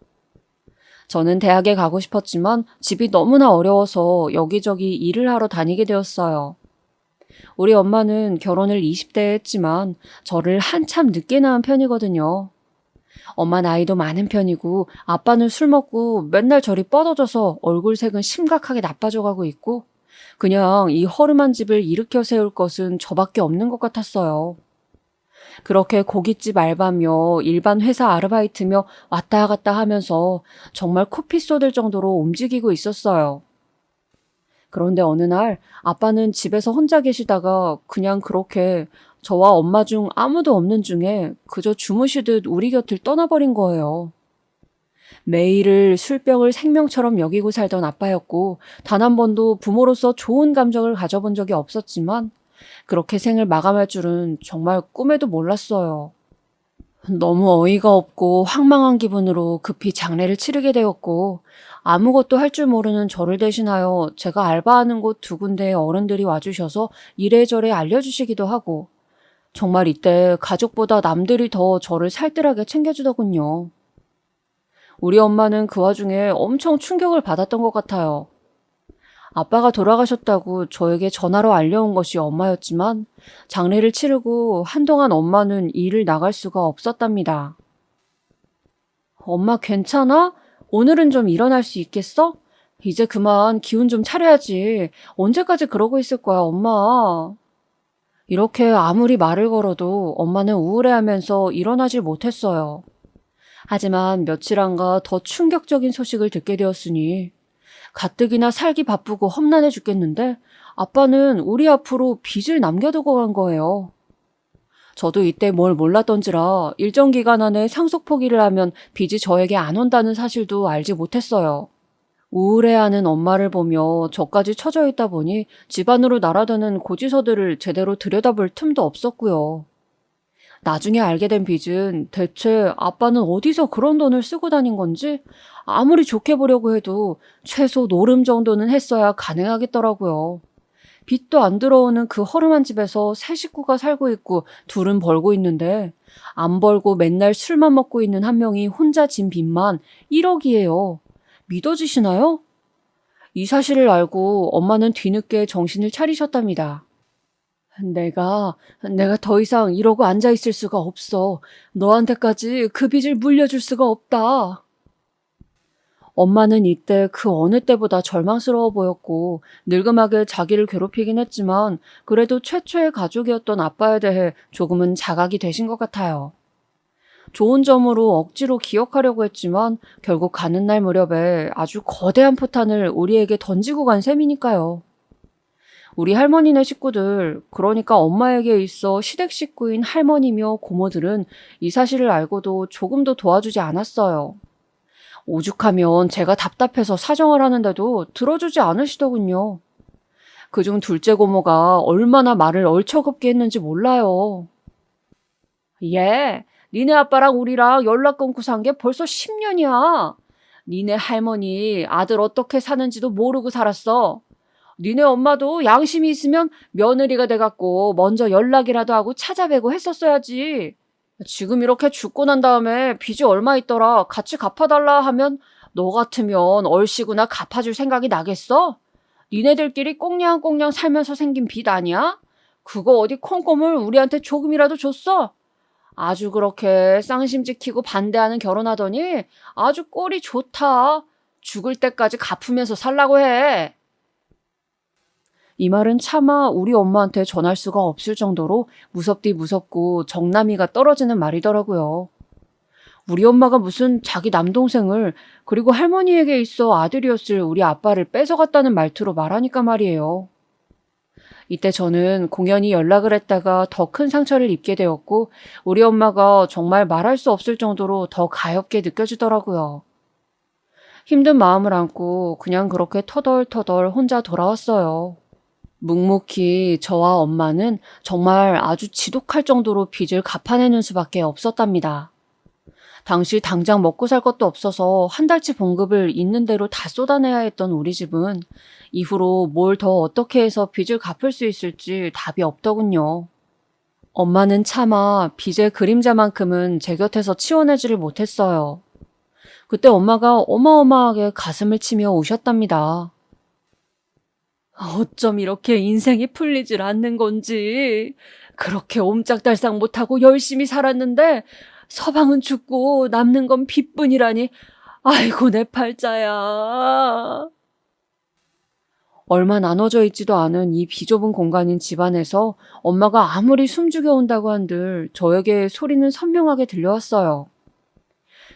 S2: 저는 대학에 가고 싶었지만 집이 너무나 어려워서 여기저기 일을 하러 다니게 되었어요. 우리 엄마는 결혼을 20대에 했지만 저를 한참 늦게 낳은 편이거든요. 엄마 나이도 많은 편이고 아빠는 술 먹고 맨날 저리 뻗어져서 얼굴색은 심각하게 나빠져 가고 있고 그냥 이 허름한 집을 일으켜 세울 것은 저밖에 없는 것 같았어요. 그렇게 고깃집 알바며 일반 회사 아르바이트며 왔다 갔다 하면서 정말 코피 쏟을 정도로 움직이고 있었어요. 그런데 어느 날 아빠는 집에서 혼자 계시다가 그냥 그렇게 저와 엄마 중 아무도 없는 중에 그저 주무시듯 우리 곁을 떠나버린 거예요. 매일을 술병을 생명처럼 여기고 살던 아빠였고 단 한 번도 부모로서 좋은 감정을 가져본 적이 없었지만 그렇게 생을 마감할 줄은 정말 꿈에도 몰랐어요. 너무 어이가 없고 황망한 기분으로 급히 장례를 치르게 되었고 아무것도 할 줄 모르는 저를 대신하여 제가 알바하는 곳 두 군데의 어른들이 와주셔서 이래저래 알려주시기도 하고 정말 이때 가족보다 남들이 더 저를 살뜰하게 챙겨주더군요. 우리 엄마는 그 와중에 엄청 충격을 받았던 것 같아요. 아빠가 돌아가셨다고 저에게 전화로 알려온 것이 엄마였지만 장례를 치르고 한동안 엄마는 일을 나갈 수가 없었답니다. 엄마 괜찮아? 오늘은 좀 일어날 수 있겠어? 이제 그만 기운 좀 차려야지. 언제까지 그러고 있을 거야, 엄마. 이렇게 아무리 말을 걸어도 엄마는 우울해하면서 일어나질 못했어요. 하지만 며칠 안가 더 충격적인 소식을 듣게 되었으니 가뜩이나 살기 바쁘고 험난해 죽겠는데 아빠는 우리 앞으로 빚을 남겨두고 간 거예요. 저도 이때 뭘 몰랐던지라 일정 기간 안에 상속 포기를 하면 빚이 저에게 안 온다는 사실도 알지 못했어요. 우울해하는 엄마를 보며 저까지 처져 있다 보니 집안으로 날아드는 고지서들을 제대로 들여다볼 틈도 없었고요. 나중에 알게 된 빚은 대체 아빠는 어디서 그런 돈을 쓰고 다닌 건지 아무리 좋게 보려고 해도 최소 노름 정도는 했어야 가능하겠더라고요. 빚도 안 들어오는 그 허름한 집에서 세 식구가 살고 있고 둘은 벌고 있는데 안 벌고 맨날 술만 먹고 있는 한 명이 혼자 진 빚만 1억이에요. 믿어지시나요? 이 사실을 알고 엄마는 뒤늦게 정신을 차리셨답니다. 내가 더 이상 이러고 앉아있을 수가 없어. 너한테까지 그 빚을 물려줄 수가 없다. 엄마는 이때 그 어느 때보다 절망스러워 보였고 늙음하게 자기를 괴롭히긴 했지만 그래도 최초의 가족이었던 아빠에 대해 조금은 자각이 되신 것 같아요. 좋은 점으로 억지로 기억하려고 했지만 결국 가는 날 무렵에 아주 거대한 포탄을 우리에게 던지고 간 셈이니까요. 우리 할머니네 식구들, 그러니까 엄마에게 있어 시댁 식구인 할머니며 고모들은 이 사실을 알고도 조금도 도와주지 않았어요. 오죽하면 제가 답답해서 사정을 하는데도 들어주지 않으시더군요. 그중 둘째 고모가 얼마나 말을 얼처겁게 했는지 몰라요. 얘, 니네 아빠랑 우리랑 연락 끊고 산 게 벌써 10년이야. 니네 할머니 아들 어떻게 사는지도 모르고 살았어. 니네 엄마도 양심이 있으면 며느리가 돼갖고 먼저 연락이라도 하고 찾아뵈고 했었어야지. 지금 이렇게 죽고 난 다음에 빚이 얼마 있더라 같이 갚아달라 하면 너 같으면 얼씨구나 갚아줄 생각이 나겠어? 니네들끼리 꽁냥꽁냥 살면서 생긴 빚 아니야? 그거 어디 콩고물 우리한테 조금이라도 줬어? 아주 그렇게 쌍심 지키고 반대하는 결혼하더니 아주 꼴이 좋다. 죽을 때까지 갚으면서 살라고 해. 이 말은 차마 우리 엄마한테 전할 수가 없을 정도로 무섭디 무섭고 정남이가 떨어지는 말이더라고요. 우리 엄마가 무슨 자기 남동생을 그리고 할머니에게 있어 아들이었을 우리 아빠를 뺏어갔다는 말투로 말하니까 말이에요. 이때 저는 공연히 연락을 했다가 더 큰 상처를 입게 되었고 우리 엄마가 정말 말할 수 없을 정도로 더 가엾게 느껴지더라고요. 힘든 마음을 안고 그냥 그렇게 터덜터덜 혼자 돌아왔어요. 묵묵히 저와 엄마는 정말 아주 지독할 정도로 빚을 갚아내는 수밖에 없었답니다. 당시 당장 먹고 살 것도 없어서 한 달치 봉급을 있는 대로 다 쏟아내야 했던 우리 집은 이후로 뭘 더 어떻게 해서 빚을 갚을 수 있을지 답이 없더군요. 엄마는 차마 빚의 그림자만큼은 제 곁에서 치워내지를 못했어요. 그때 엄마가 어마어마하게 가슴을 치며 우셨답니다. 어쩜 이렇게 인생이 풀리질 않는 건지. 그렇게 옴짝달싹 못하고 열심히 살았는데 서방은 죽고 남는 건 빚뿐이라니. 아이고 내 팔자야. 얼마 나눠져 있지도 않은 이 비좁은 공간인 집안에서 엄마가 아무리 숨죽여 온다고 한들 저에게 소리는 선명하게 들려왔어요.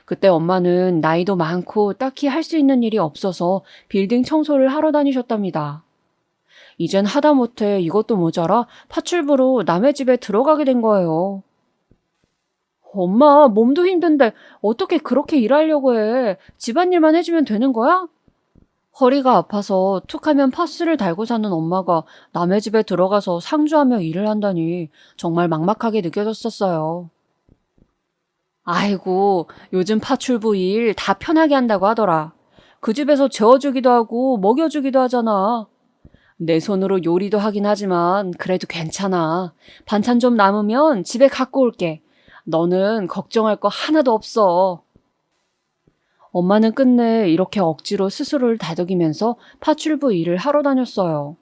S2: 그때 엄마는 나이도 많고 딱히 할 수 있는 일이 없어서 빌딩 청소를 하러 다니셨답니다. 이젠 하다못해 이것도 모자라 파출부로 남의 집에 들어가게 된 거예요. 엄마, 몸도 힘든데 어떻게 그렇게 일하려고 해? 집안일만 해주면 되는 거야? 허리가 아파서 툭하면 파스를 달고 사는 엄마가 남의 집에 들어가서 상주하며 일을 한다니 정말 막막하게 느껴졌었어요. 아이고, 요즘 파출부 일 다 편하게 한다고 하더라. 그 집에서 재워주기도 하고 먹여주기도 하잖아. 내 손으로 요리도 하긴 하지만 그래도 괜찮아. 반찬 좀 남으면 집에 갖고 올게. 너는 걱정할 거 하나도 없어. 엄마는 끝내 이렇게 억지로 스스로를 다독이면서 파출부 일을 하러 다녔어요.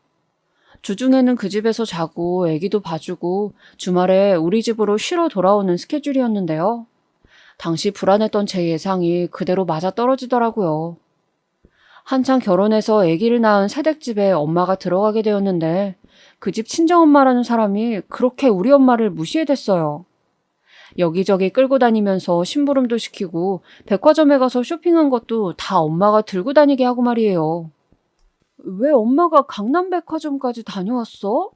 S2: 주중에는 그 집에서 자고 애기도 봐주고 주말에 우리 집으로 쉬러 돌아오는 스케줄이었는데요. 당시 불안했던 제 예상이 그대로 맞아떨어지더라고요. 한창 결혼해서 아기를 낳은 새댁집에 엄마가 들어가게 되었는데 그 집 친정엄마라는 사람이 그렇게 우리 엄마를 무시해댔어요. 여기저기 끌고 다니면서 심부름도 시키고 백화점에 가서 쇼핑한 것도 다 엄마가 들고 다니게 하고 말이에요. 왜 엄마가 강남백화점까지 다녀왔어?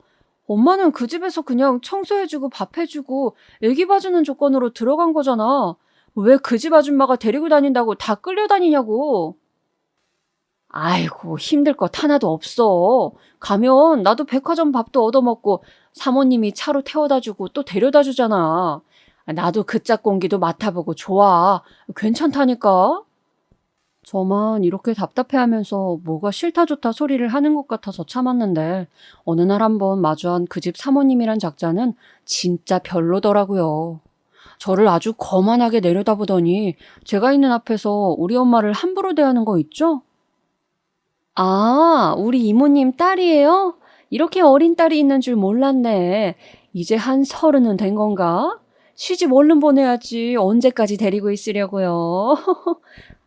S2: 엄마는 그 집에서 그냥 청소해주고 밥해주고 애기 봐주는 조건으로 들어간 거잖아. 왜 그 집 아줌마가 데리고 다닌다고 다 끌려다니냐고. 아이고 힘들 것 하나도 없어. 가면 나도 백화점 밥도 얻어먹고 사모님이 차로 태워다주고 또 데려다주잖아. 나도 그 짝공기도 맡아보고 좋아. 괜찮다니까. 저만 이렇게 답답해하면서 뭐가 싫다 좋다 소리를 하는 것 같아서 참았는데 어느 날 한번 마주한 그 집 사모님이란 작자는 진짜 별로더라고요. 저를 아주 거만하게 내려다보더니 제가 있는 앞에서 우리 엄마를 함부로 대하는 거 있죠? 아, 우리 이모님 딸이에요? 이렇게 어린 딸이 있는 줄 몰랐네. 이제 한 30은 된 건가? 시집 얼른 보내야지. 언제까지 데리고 있으려고요.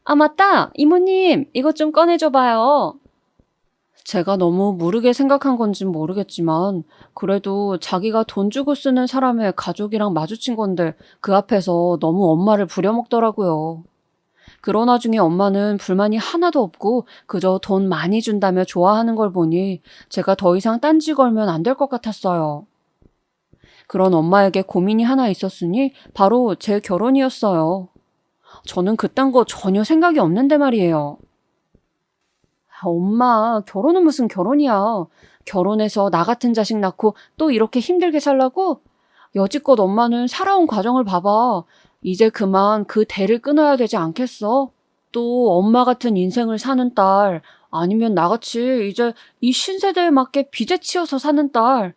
S2: 아, 맞다. 이모님, 이것 좀 꺼내줘봐요. 제가 너무 무르게 생각한 건진 모르겠지만 그래도 자기가 돈 주고 쓰는 사람의 가족이랑 마주친 건데 그 앞에서 너무 엄마를 부려먹더라고요. 그러나 중에 엄마는 불만이 하나도 없고 그저 돈 많이 준다며 좋아하는 걸 보니 제가 더 이상 딴지 걸면 안 될 것 같았어요. 그런 엄마에게 고민이 하나 있었으니 바로 제 결혼이었어요. 저는 그딴 거 전혀 생각이 없는데 말이에요. 엄마, 결혼은 무슨 결혼이야. 결혼해서 나 같은 자식 낳고 또 이렇게 힘들게 살라고? 여지껏 엄마는 살아온 과정을 봐봐. 이제 그만 그 대를 끊어야 되지 않겠어? 또 엄마 같은 인생을 사는 딸, 아니면 나같이 이제 이 신세대에 맞게 빚에 치여서 사는 딸,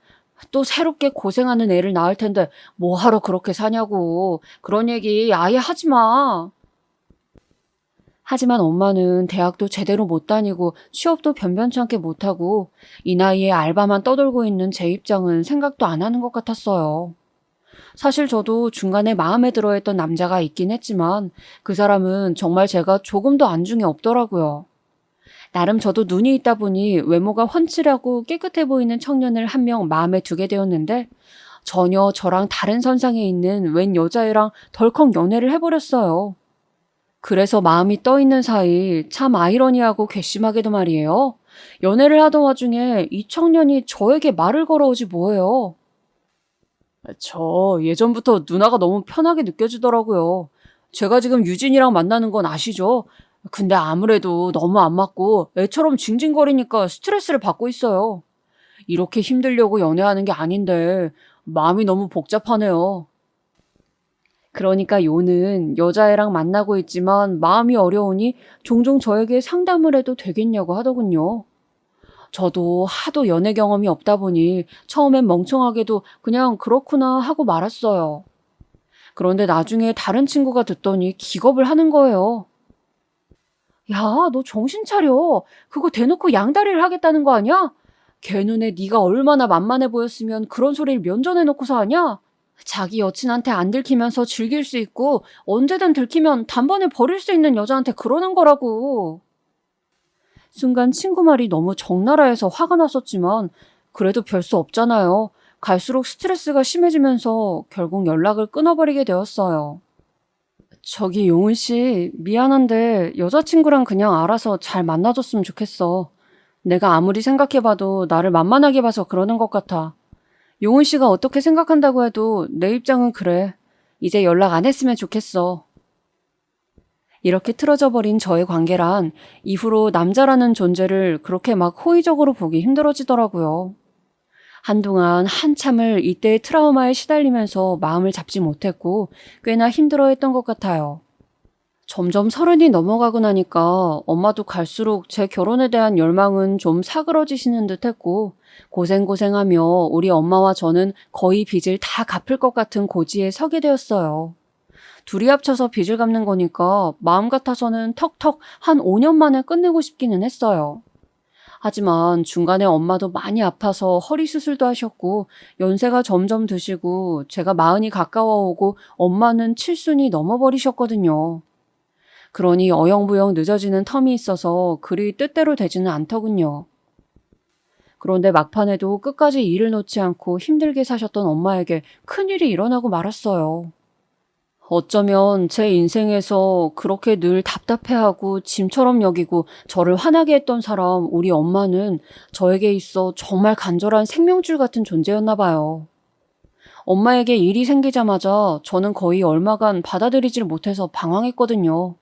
S2: 또 새롭게 고생하는 애를 낳을 텐데 뭐하러 그렇게 사냐고. 그런 얘기 아예 하지 마. 하지만 엄마는 대학도 제대로 못 다니고 취업도 변변찮게 못하고 이 나이에 알바만 떠돌고 있는 제 입장은 생각도 안 하는 것 같았어요. 사실 저도 중간에 마음에 들어했던 남자가 있긴 했지만 그 사람은 정말 제가 조금도 안중에 없더라고요. 나름 저도 눈이 있다 보니 외모가 훤칠하고 깨끗해 보이는 청년을 한 명 마음에 두게 되었는데 전혀 저랑 다른 선상에 있는 웬 여자애랑 덜컥 연애를 해버렸어요. 그래서 마음이 떠있는 사이 참 아이러니하고 괘씸하게도 말이에요. 연애를 하던 와중에 이 청년이 저에게 말을 걸어오지 뭐예요. 저 예전부터 누나가 너무 편하게 느껴지더라고요. 제가 지금 유진이랑 만나는 건 아시죠? 근데 아무래도 너무 안 맞고 애처럼 징징거리니까 스트레스를 받고 있어요. 이렇게 힘들려고 연애하는 게 아닌데 마음이 너무 복잡하네요. 그러니까 요는 여자애랑 만나고 있지만 마음이 어려우니 종종 저에게 상담을 해도 되겠냐고 하더군요. 저도 하도 연애 경험이 없다 보니 처음엔 멍청하게도 그냥 그렇구나 하고 말았어요. 그런데 나중에 다른 친구가 듣더니 기겁을 하는 거예요. 야, 너 정신 차려. 그거 대놓고 양다리를 하겠다는 거 아니야? 걔 눈에 네가 얼마나 만만해 보였으면 그런 소리를 면전해놓고서 하냐? 자기 여친한테 안 들키면서 즐길 수 있고 언제든 들키면 단번에 버릴 수 있는 여자한테 그러는 거라고. 순간 친구 말이 너무 적나라해서 화가 났었지만 그래도 별 수 없잖아요. 갈수록 스트레스가 심해지면서 결국 연락을 끊어버리게 되었어요. 저기 용은 씨, 미안한데 여자친구랑 그냥 알아서 잘 만나줬으면 좋겠어. 내가 아무리 생각해봐도 나를 만만하게 봐서 그러는 것 같아. 용은 씨가 어떻게 생각한다고 해도 내 입장은 그래. 이제 연락 안 했으면 좋겠어. 이렇게 틀어져 버린 저의 관계란 이후로 남자라는 존재를 그렇게 막 호의적으로 보기 힘들어지더라고요. 한동안 한참을 이때의 트라우마에 시달리면서 마음을 잡지 못했고 꽤나 힘들어했던 것 같아요. 점점 30이 넘어가고 나니까 엄마도 갈수록 제 결혼에 대한 열망은 좀 사그러지시는 듯 했고 고생고생하며 우리 엄마와 저는 거의 빚을 다 갚을 것 같은 고지에 서게 되었어요. 둘이 합쳐서 빚을 갚는 거니까 마음 같아서는 턱턱 한 5년 만에 끝내고 싶기는 했어요. 하지만 중간에 엄마도 많이 아파서 허리 수술도 하셨고 연세가 점점 드시고 제가 40이 가까워 오고 엄마는 칠순이 넘어버리셨거든요. 그러니 어영부영 늦어지는 텀이 있어서 그리 뜻대로 되지는 않더군요. 그런데 막판에도 끝까지 일을 놓지 않고 힘들게 사셨던 엄마에게 큰일이 일어나고 말았어요. 어쩌면 제 인생에서 그렇게 늘 답답해하고 짐처럼 여기고 저를 화나게 했던 사람 우리 엄마는 저에게 있어 정말 간절한 생명줄 같은 존재였나 봐요. 엄마에게 일이 생기자마자 저는 거의 얼마간 받아들이질 못해서 방황했거든요.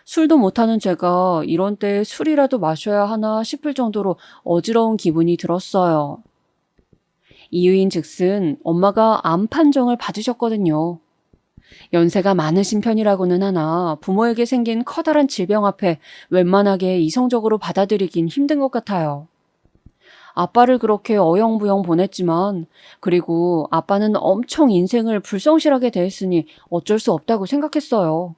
S2: 술도 못하는 제가 이런 때에 술이라도 마셔야 하나 싶을 정도로 어지러운 기분이 들었어요. 이유인즉슨 엄마가 암 판정을 받으셨거든요. 연세가 많으신 편이라고는 하나 부모에게 생긴 커다란 질병 앞에 웬만하게 이성적으로 받아들이긴 힘든 것 같아요. 아빠를 그렇게 어영부영 보냈지만 그리고 아빠는 엄청 인생을 불성실하게 대했으니 어쩔 수 없다고 생각했어요.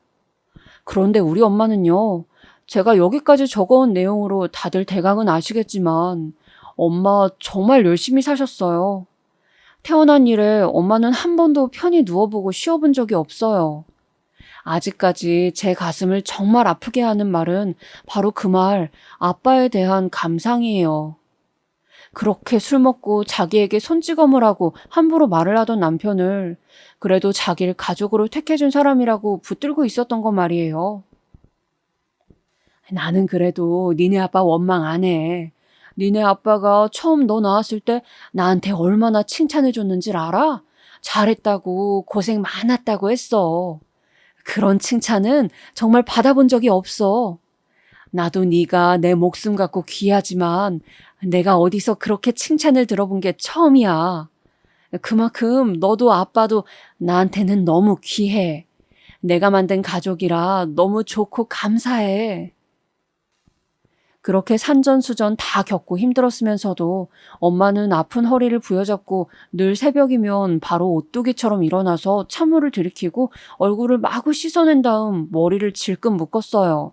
S2: 그런데 우리 엄마는요. 제가 여기까지 적어온 내용으로 다들 대강은 아시겠지만 엄마 정말 열심히 사셨어요. 태어난 이래 엄마는 한 번도 편히 누워보고 쉬어본 적이 없어요. 아직까지 제 가슴을 정말 아프게 하는 말은 바로 그 말, 아빠에 대한 감상이에요. 그렇게 술 먹고 자기에게 손찌검을 하고 함부로 말을 하던 남편을 그래도 자기를 가족으로 택해준 사람이라고 붙들고 있었던 건 말이에요. 나는 그래도 니네 아빠 원망 안 해. 니네 아빠가 처음 너 낳았을 때 나한테 얼마나 칭찬해줬는지 알아? 잘했다고 고생 많았다고 했어. 그런 칭찬은 정말 받아본 적이 없어. 나도 네가 내 목숨 같고 귀하지만 내가 어디서 그렇게 칭찬을 들어본 게 처음이야. 그만큼 너도 아빠도 나한테는 너무 귀해. 내가 만든 가족이라 너무 좋고 감사해. 그렇게 산전수전 다 겪고 힘들었으면서도 엄마는 아픈 허리를 부여잡고 늘 새벽이면 바로 오뚜기처럼 일어나서 찬물을 들이키고 얼굴을 마구 씻어낸 다음 머리를 질끈 묶었어요.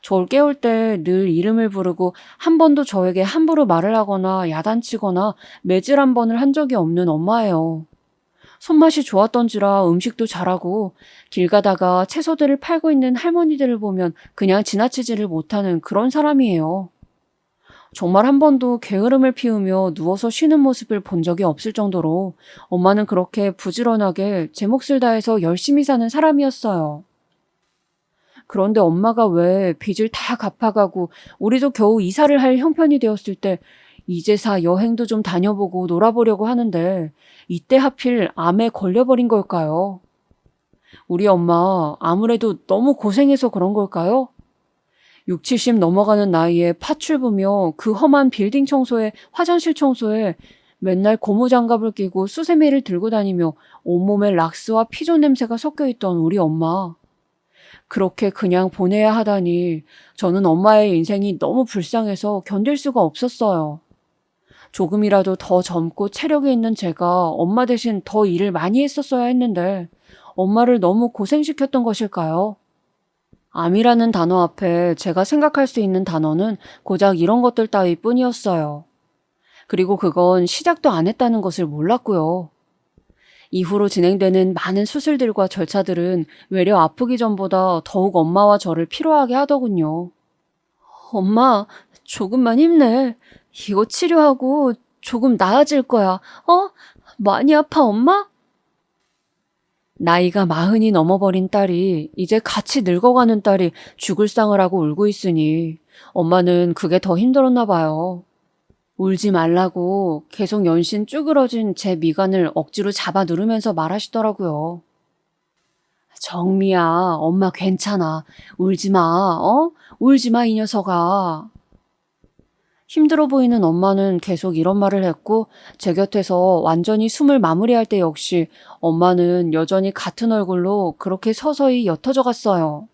S2: 저를 깨울 때 늘 이름을 부르고 한 번도 저에게 함부로 말을 하거나 야단치거나 매질 한 번을 한 적이 없는 엄마예요. 손맛이 좋았던지라 음식도 잘하고 길 가다가 채소들을 팔고 있는 할머니들을 보면 그냥 지나치지를 못하는 그런 사람이에요. 정말 한 번도 게으름을 피우며 누워서 쉬는 모습을 본 적이 없을 정도로 엄마는 그렇게 부지런하게 제 몫을 다해서 열심히 사는 사람이었어요. 그런데 엄마가 왜 빚을 다 갚아가고 우리도 겨우 이사를 할 형편이 되었을 때 이제사 여행도 좀 다녀보고 놀아보려고 하는데 이때 하필 암에 걸려버린 걸까요? 우리 엄마 아무래도 너무 고생해서 그런 걸까요? 6, 70 넘어가는 나이에 파출부며 그 험한 빌딩 청소에 화장실 청소에 맨날 고무장갑을 끼고 수세미를 들고 다니며 온몸에 락스와 피존 냄새가 섞여 있던 우리 엄마. 그렇게 그냥 보내야 하다니 저는 엄마의 인생이 너무 불쌍해서 견딜 수가 없었어요. 조금이라도 더 젊고 체력이 있는 제가 엄마 대신 더 일을 많이 했었어야 했는데 엄마를 너무 고생시켰던 것일까요? 암이라는 단어 앞에 제가 생각할 수 있는 단어는 고작 이런 것들 따위뿐이었어요. 그리고 그건 시작도 안 했다는 것을 몰랐고요. 이후로 진행되는 많은 수술들과 절차들은 외려 아프기 전보다 더욱 엄마와 저를 피로하게 하더군요. 엄마, 조금만 힘내. 이거 치료하고 조금 나아질 거야. 많이 아파, 엄마? 나이가 40이 넘어버린 딸이 이제 같이 늙어가는 딸이 죽을 상을 하고 울고 있으니 엄마는 그게 더 힘들었나 봐요. 울지 말라고 계속 연신 쭈그러진 제 미간을 억지로 잡아 누르면서 말하시더라고요. 정미야, 엄마 괜찮아. 울지 마, 울지 마, 이 녀석아. 힘들어 보이는 엄마는 계속 이런 말을 했고 제 곁에서 완전히 숨을 마무리할 때 역시 엄마는 여전히 같은 얼굴로 그렇게 서서히 옅어져 갔어요.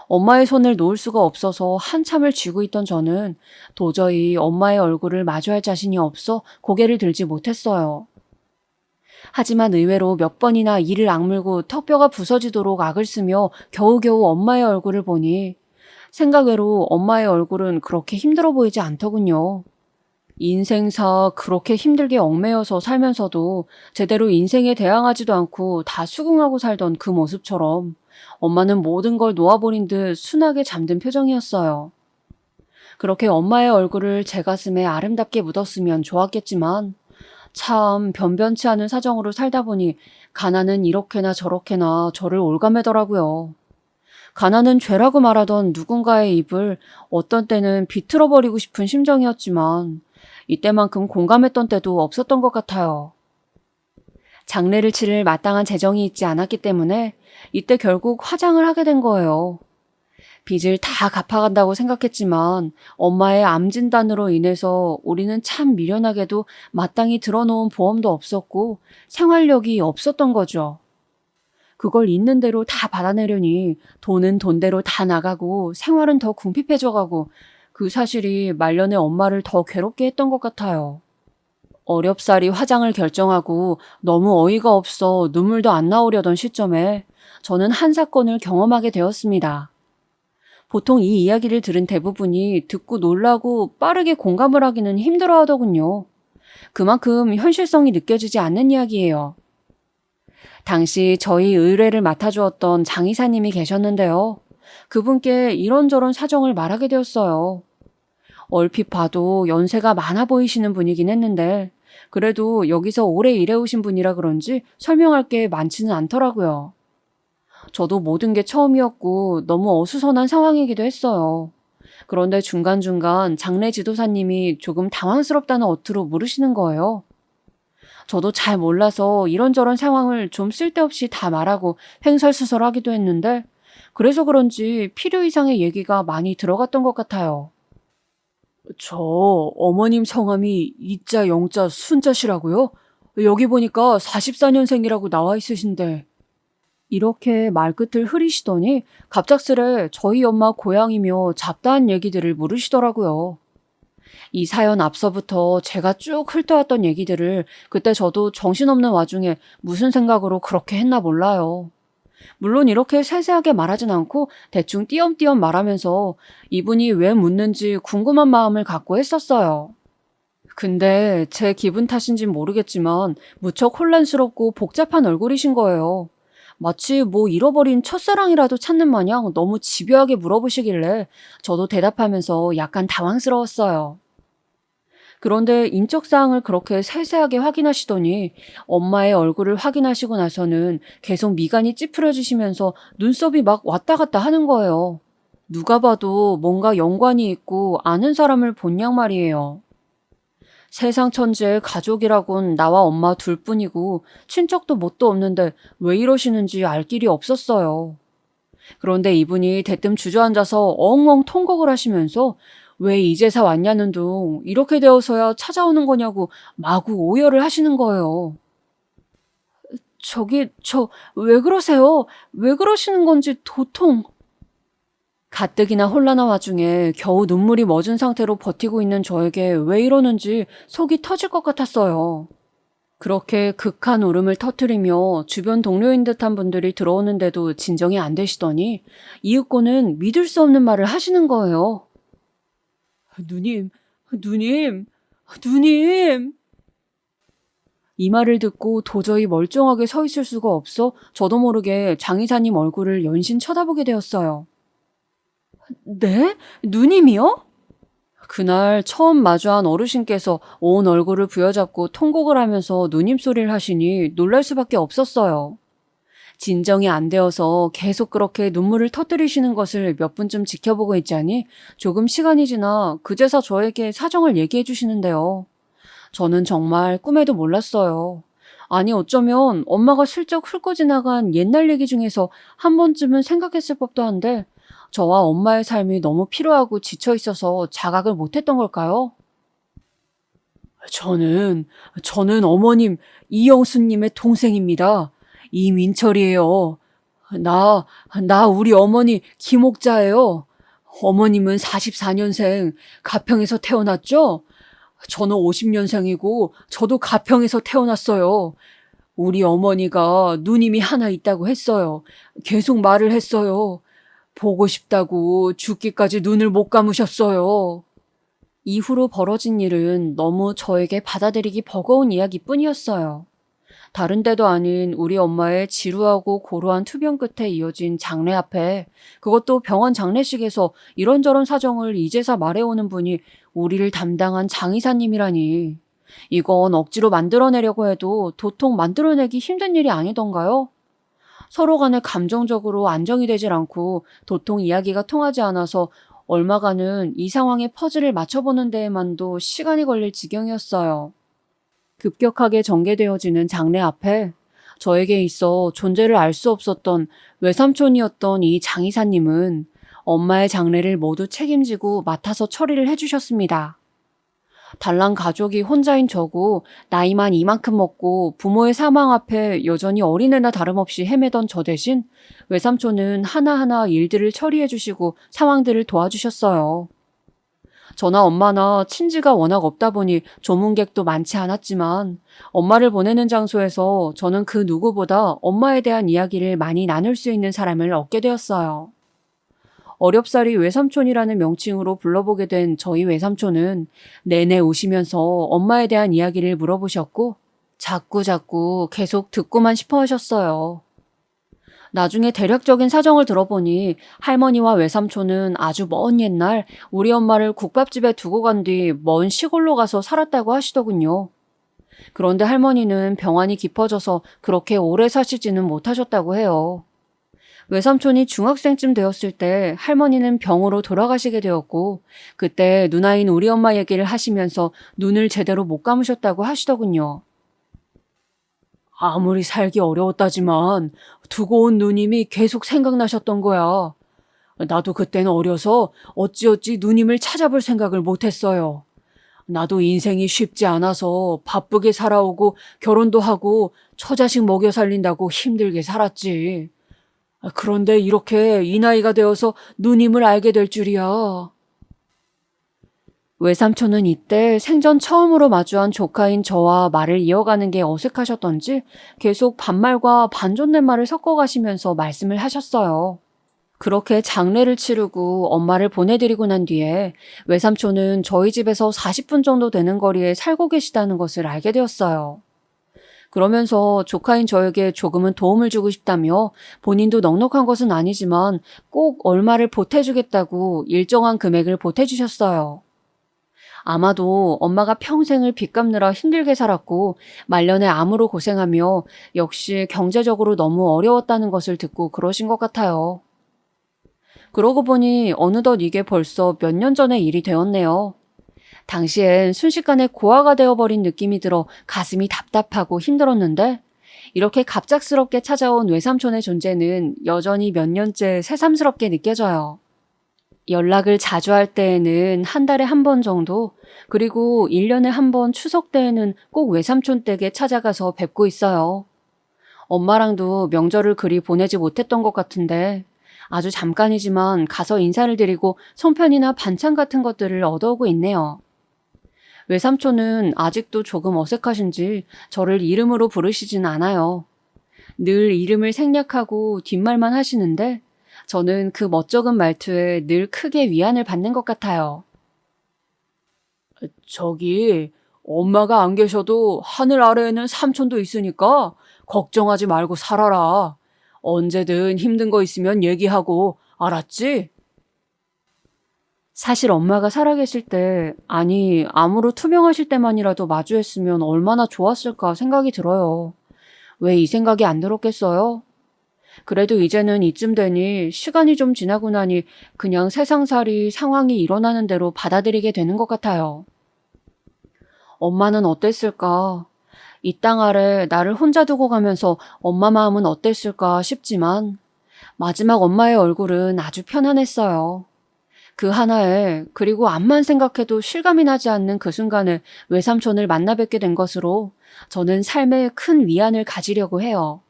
S2: 엄마의 손을 놓을 수가 없어서 한참을 쥐고 있던 저는 도저히 엄마의 얼굴을 마주할 자신이 없어 고개를 들지 못했어요. 하지만 의외로 몇 번이나 이를 악물고 턱뼈가 부서지도록 악을 쓰며 겨우겨우 엄마의 얼굴을 보니 생각외로 엄마의 얼굴은 그렇게 힘들어 보이지 않더군요. 인생사 그렇게 힘들게 얽매여서 살면서도 제대로 인생에 대항하지도 않고 다 수긍하고 살던 그 모습처럼 엄마는 모든 걸 놓아버린 듯 순하게 잠든 표정이었어요. 그렇게 엄마의 얼굴을 제 가슴에 아름답게 묻었으면 좋았겠지만 참 변변치 않은 사정으로 살다 보니 가난은 이렇게나 저렇게나 저를 올가매더라고요. 가난은 죄라고 말하던 누군가의 입을 어떤 때는 비틀어버리고 싶은 심정이었지만 이때만큼 공감했던 때도 없었던 것 같아요. 장례를 치를 마땅한 재정이 있지 않았기 때문에 이때 결국 화장을 하게 된 거예요. 빚을 다 갚아간다고 생각했지만 엄마의 암 진단으로 인해서 우리는 참 미련하게도 마땅히 들어놓은 보험도 없었고 생활력이 없었던 거죠. 그걸 있는 대로 다 받아내려니 돈은 돈대로 다 나가고 생활은 더 궁핍해져가고 그 사실이 말년에 엄마를 더 괴롭게 했던 것 같아요. 어렵사리 화장을 결정하고 너무 어이가 없어 눈물도 안 나오려던 시점에 저는 한 사건을 경험하게 되었습니다. 보통 이 이야기를 들은 대부분이 듣고 놀라고 빠르게 공감을 하기는 힘들어 하더군요. 그만큼 현실성이 느껴지지 않는 이야기예요. 당시 저희 의뢰를 맡아주었던 장의사님이 계셨는데요. 그분께 이런저런 사정을 말하게 되었어요. 얼핏 봐도 연세가 많아 보이시는 분이긴 했는데 그래도 여기서 오래 일해오신 분이라 그런지 설명할 게 많지는 않더라고요. 저도 모든 게 처음이었고 너무 어수선한 상황이기도 했어요. 그런데 중간중간 장례 지도사님이 조금 당황스럽다는 어투로 물으시는 거예요. 저도 잘 몰라서 이런저런 상황을 좀 쓸데없이 다 말하고 횡설수설하기도 했는데 그래서 그런지 필요 이상의 얘기가 많이 들어갔던 것 같아요. 저 어머님 성함이 이자 영자 순자시라고요? 여기 보니까 44년생이라고 나와 있으신데. 이렇게 말끝을 흐리시더니 갑작스레 저희 엄마 고향이며 잡다한 얘기들을 물으시더라고요. 이 사연 앞서부터 제가 쭉 훑어왔던 얘기들을 그때 저도 정신없는 와중에 무슨 생각으로 그렇게 했나 몰라요. 물론 이렇게 세세하게 말하진 않고 대충 띄엄띄엄 말하면서 이분이 왜 묻는지 궁금한 마음을 갖고 했었어요. 근데 제 기분 탓인진 모르겠지만 무척 혼란스럽고 복잡한 얼굴이신 거예요. 마치 뭐 잃어버린 첫사랑이라도 찾는 마냥 너무 집요하게 물어보시길래 저도 대답하면서 약간 당황스러웠어요. 그런데 인적사항을 그렇게 세세하게 확인하시더니 엄마의 얼굴을 확인하시고 나서는 계속 미간이 찌푸려지시면서 눈썹이 막 왔다 갔다 하는 거예요. 누가 봐도 뭔가 연관이 있고 아는 사람을 본 양 말이에요. 세상 천지의 가족이라곤 나와 엄마 둘뿐이고 친척도 뭣도 없는데 왜 이러시는지 알 길이 없었어요. 그런데 이분이 대뜸 주저앉아서 엉엉 통곡을 하시면서 왜 이제사 왔냐는 둥 이렇게 되어서야 찾아오는 거냐고 마구 오열을 하시는 거예요. 왜 그러세요? 왜 그러시는 건지 도통. 가뜩이나 혼란한 와중에 겨우 눈물이 멎은 상태로 버티고 있는 저에게 왜 이러는지 속이 터질 것 같았어요. 그렇게 극한 울음을 터뜨리며 주변 동료인 듯한 분들이 들어오는데도 진정이 안 되시더니 이윽고는 믿을 수 없는 말을 하시는 거예요. 누님, 누님, 누님. 이 말을 듣고 도저히 멀쩡하게 서 있을 수가 없어 저도 모르게 장 이사님 얼굴을 연신 쳐다보게 되었어요. 네? 누님이요? 그날 처음 마주한 어르신께서 온 얼굴을 부여잡고 통곡을 하면서 누님 소리를 하시니 놀랄 수밖에 없었어요. 진정이 안 되어서 계속 그렇게 눈물을 터뜨리시는 것을 몇 분쯤 지켜보고 있자니 조금 시간이 지나 그제서 저에게 사정을 얘기해 주시는데요. 저는 정말 꿈에도 몰랐어요. 아니 어쩌면 엄마가 슬쩍 훑고 지나간 옛날 얘기 중에서 한 번쯤은 생각했을 법도 한데 저와 엄마의 삶이 너무 피로하고 지쳐 있어서 자각을 못했던 걸까요? 저는 어머님 이영수님의 동생입니다. 이민철이에요. 나 우리 어머니 김옥자예요. 어머님은 44년생 가평에서 태어났죠? 저는 50년생이고 저도 가평에서 태어났어요. 우리 어머니가 누님이 하나 있다고 했어요. 계속 말을 했어요. 보고 싶다고 죽기까지 눈을 못 감으셨어요. 이후로 벌어진 일은 너무 저에게 받아들이기 버거운 이야기뿐이었어요. 다른 데도 아닌 우리 엄마의 지루하고 고루한 투병 끝에 이어진 장례 앞에 그것도 병원 장례식에서 이런저런 사정을 이제서 말해오는 분이 우리를 담당한 장의사님이라니. 이건 억지로 만들어내려고 해도 도통 만들어내기 힘든 일이 아니던가요? 서로 간에 감정적으로 안정이 되질 않고 도통 이야기가 통하지 않아서 얼마간은 이 상황의 퍼즐을 맞춰보는 데에만도 시간이 걸릴 지경이었어요. 급격하게 전개되어지는 장례 앞에 저에게 있어 존재를 알 수 없었던 외삼촌이었던 이 장의사님은 엄마의 장례를 모두 책임지고 맡아서 처리를 해주셨습니다. 달랑 가족이 혼자인 저고 나이만 이만큼 먹고 부모의 사망 앞에 여전히 어린애나 다름없이 헤매던 저 대신 외삼촌은 하나하나 일들을 처리해 주시고 상황들을 도와주셨어요. 저나 엄마나 친지가 워낙 없다 보니 조문객도 많지 않았지만 엄마를 보내는 장소에서 저는 그 누구보다 엄마에 대한 이야기를 많이 나눌 수 있는 사람을 얻게 되었어요. 어렵사리 외삼촌이라는 명칭으로 불러보게 된 저희 외삼촌은 내내 우시면서 엄마에 대한 이야기를 물어보셨고 자꾸 계속 듣고만 싶어 하셨어요. 나중에 대략적인 사정을 들어보니 할머니와 외삼촌은 아주 먼 옛날 우리 엄마를 국밥집에 두고 간 뒤 먼 시골로 가서 살았다고 하시더군요. 그런데 할머니는 병환이 깊어져서 그렇게 오래 사시지는 못하셨다고 해요. 외삼촌이 중학생쯤 되었을 때 할머니는 병으로 돌아가시게 되었고 그때 누나인 우리 엄마 얘기를 하시면서 눈을 제대로 못 감으셨다고 하시더군요. 아무리 살기 어려웠다지만 두고 온 누님이 계속 생각나셨던 거야. 나도 그때는 어려서 어찌어찌 누님을 찾아볼 생각을 못했어요. 나도 인생이 쉽지 않아서 바쁘게 살아오고 결혼도 하고 처자식 먹여 살린다고 힘들게 살았지. 그런데 이렇게 이 나이가 되어서 누님을 알게 될 줄이야. 외삼촌은 이때 생전 처음으로 마주한 조카인 저와 말을 이어가는 게 어색하셨던지 계속 반말과 반존댓말을 섞어가시면서 말씀을 하셨어요. 그렇게 장례를 치르고 엄마를 보내드리고 난 뒤에 외삼촌은 저희 집에서 40분 정도 되는 거리에 살고 계시다는 것을 알게 되었어요. 그러면서 조카인 저에게 조금은 도움을 주고 싶다며 본인도 넉넉한 것은 아니지만 꼭 얼마를 보태주겠다고 일정한 금액을 보태주셨어요. 아마도 엄마가 평생을 빚 갚느라 힘들게 살았고 말년에 암으로 고생하며 역시 경제적으로 너무 어려웠다는 것을 듣고 그러신 것 같아요. 그러고 보니 어느덧 이게 벌써 몇 년 전의 일이 되었네요. 당시엔 순식간에 고아가 되어버린 느낌이 들어 가슴이 답답하고 힘들었는데 이렇게 갑작스럽게 찾아온 외삼촌의 존재는 여전히 몇 년째 새삼스럽게 느껴져요. 연락을 자주 할 때에는 한 달에 한 번 정도, 그리고 1년에 한 번 추석 때에는 꼭 외삼촌 댁에 찾아가서 뵙고 있어요. 엄마랑도 명절을 그리 보내지 못했던 것 같은데 아주 잠깐이지만 가서 인사를 드리고 송편이나 반찬 같은 것들을 얻어오고 있네요. 외삼촌은 아직도 조금 어색하신지 저를 이름으로 부르시진 않아요. 늘 이름을 생략하고 뒷말만 하시는데 저는 그 멋쩍은 말투에 늘 크게 위안을 받는 것 같아요. 저기, 엄마가 안 계셔도 하늘 아래에는 삼촌도 있으니까 걱정하지 말고 살아라. 언제든 힘든 거 있으면 얘기하고, 알았지? 사실 엄마가 살아계실 때, 아니, 암으로 투병하실 때만이라도 마주했으면 얼마나 좋았을까 생각이 들어요. 왜 이 생각이 안 들었겠어요? 그래도 이제는 이쯤 되니 시간이 좀 지나고 나니 그냥 세상살이 상황이 일어나는 대로 받아들이게 되는 것 같아요. 엄마는 어땠을까? 이 땅 아래 나를 혼자 두고 가면서 엄마 마음은 어땠을까 싶지만 마지막 엄마의 얼굴은 아주 편안했어요. 그 하나에 그리고 암만 생각해도 실감이 나지 않는 그 순간에 외삼촌을 만나 뵙게 된 것으로 저는 삶에 큰 위안을 가지려고 해요.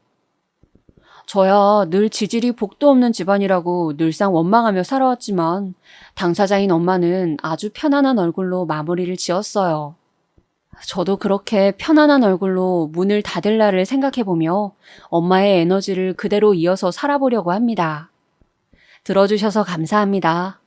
S2: 저야 늘 지질이 복도 없는 집안이라고 늘상 원망하며 살아왔지만 당사자인 엄마는 아주 편안한 얼굴로 마무리를 지었어요. 저도 그렇게 편안한 얼굴로 문을 닫을 날을 생각해보며 엄마의 에너지를 그대로 이어서 살아보려고 합니다. 들어주셔서 감사합니다.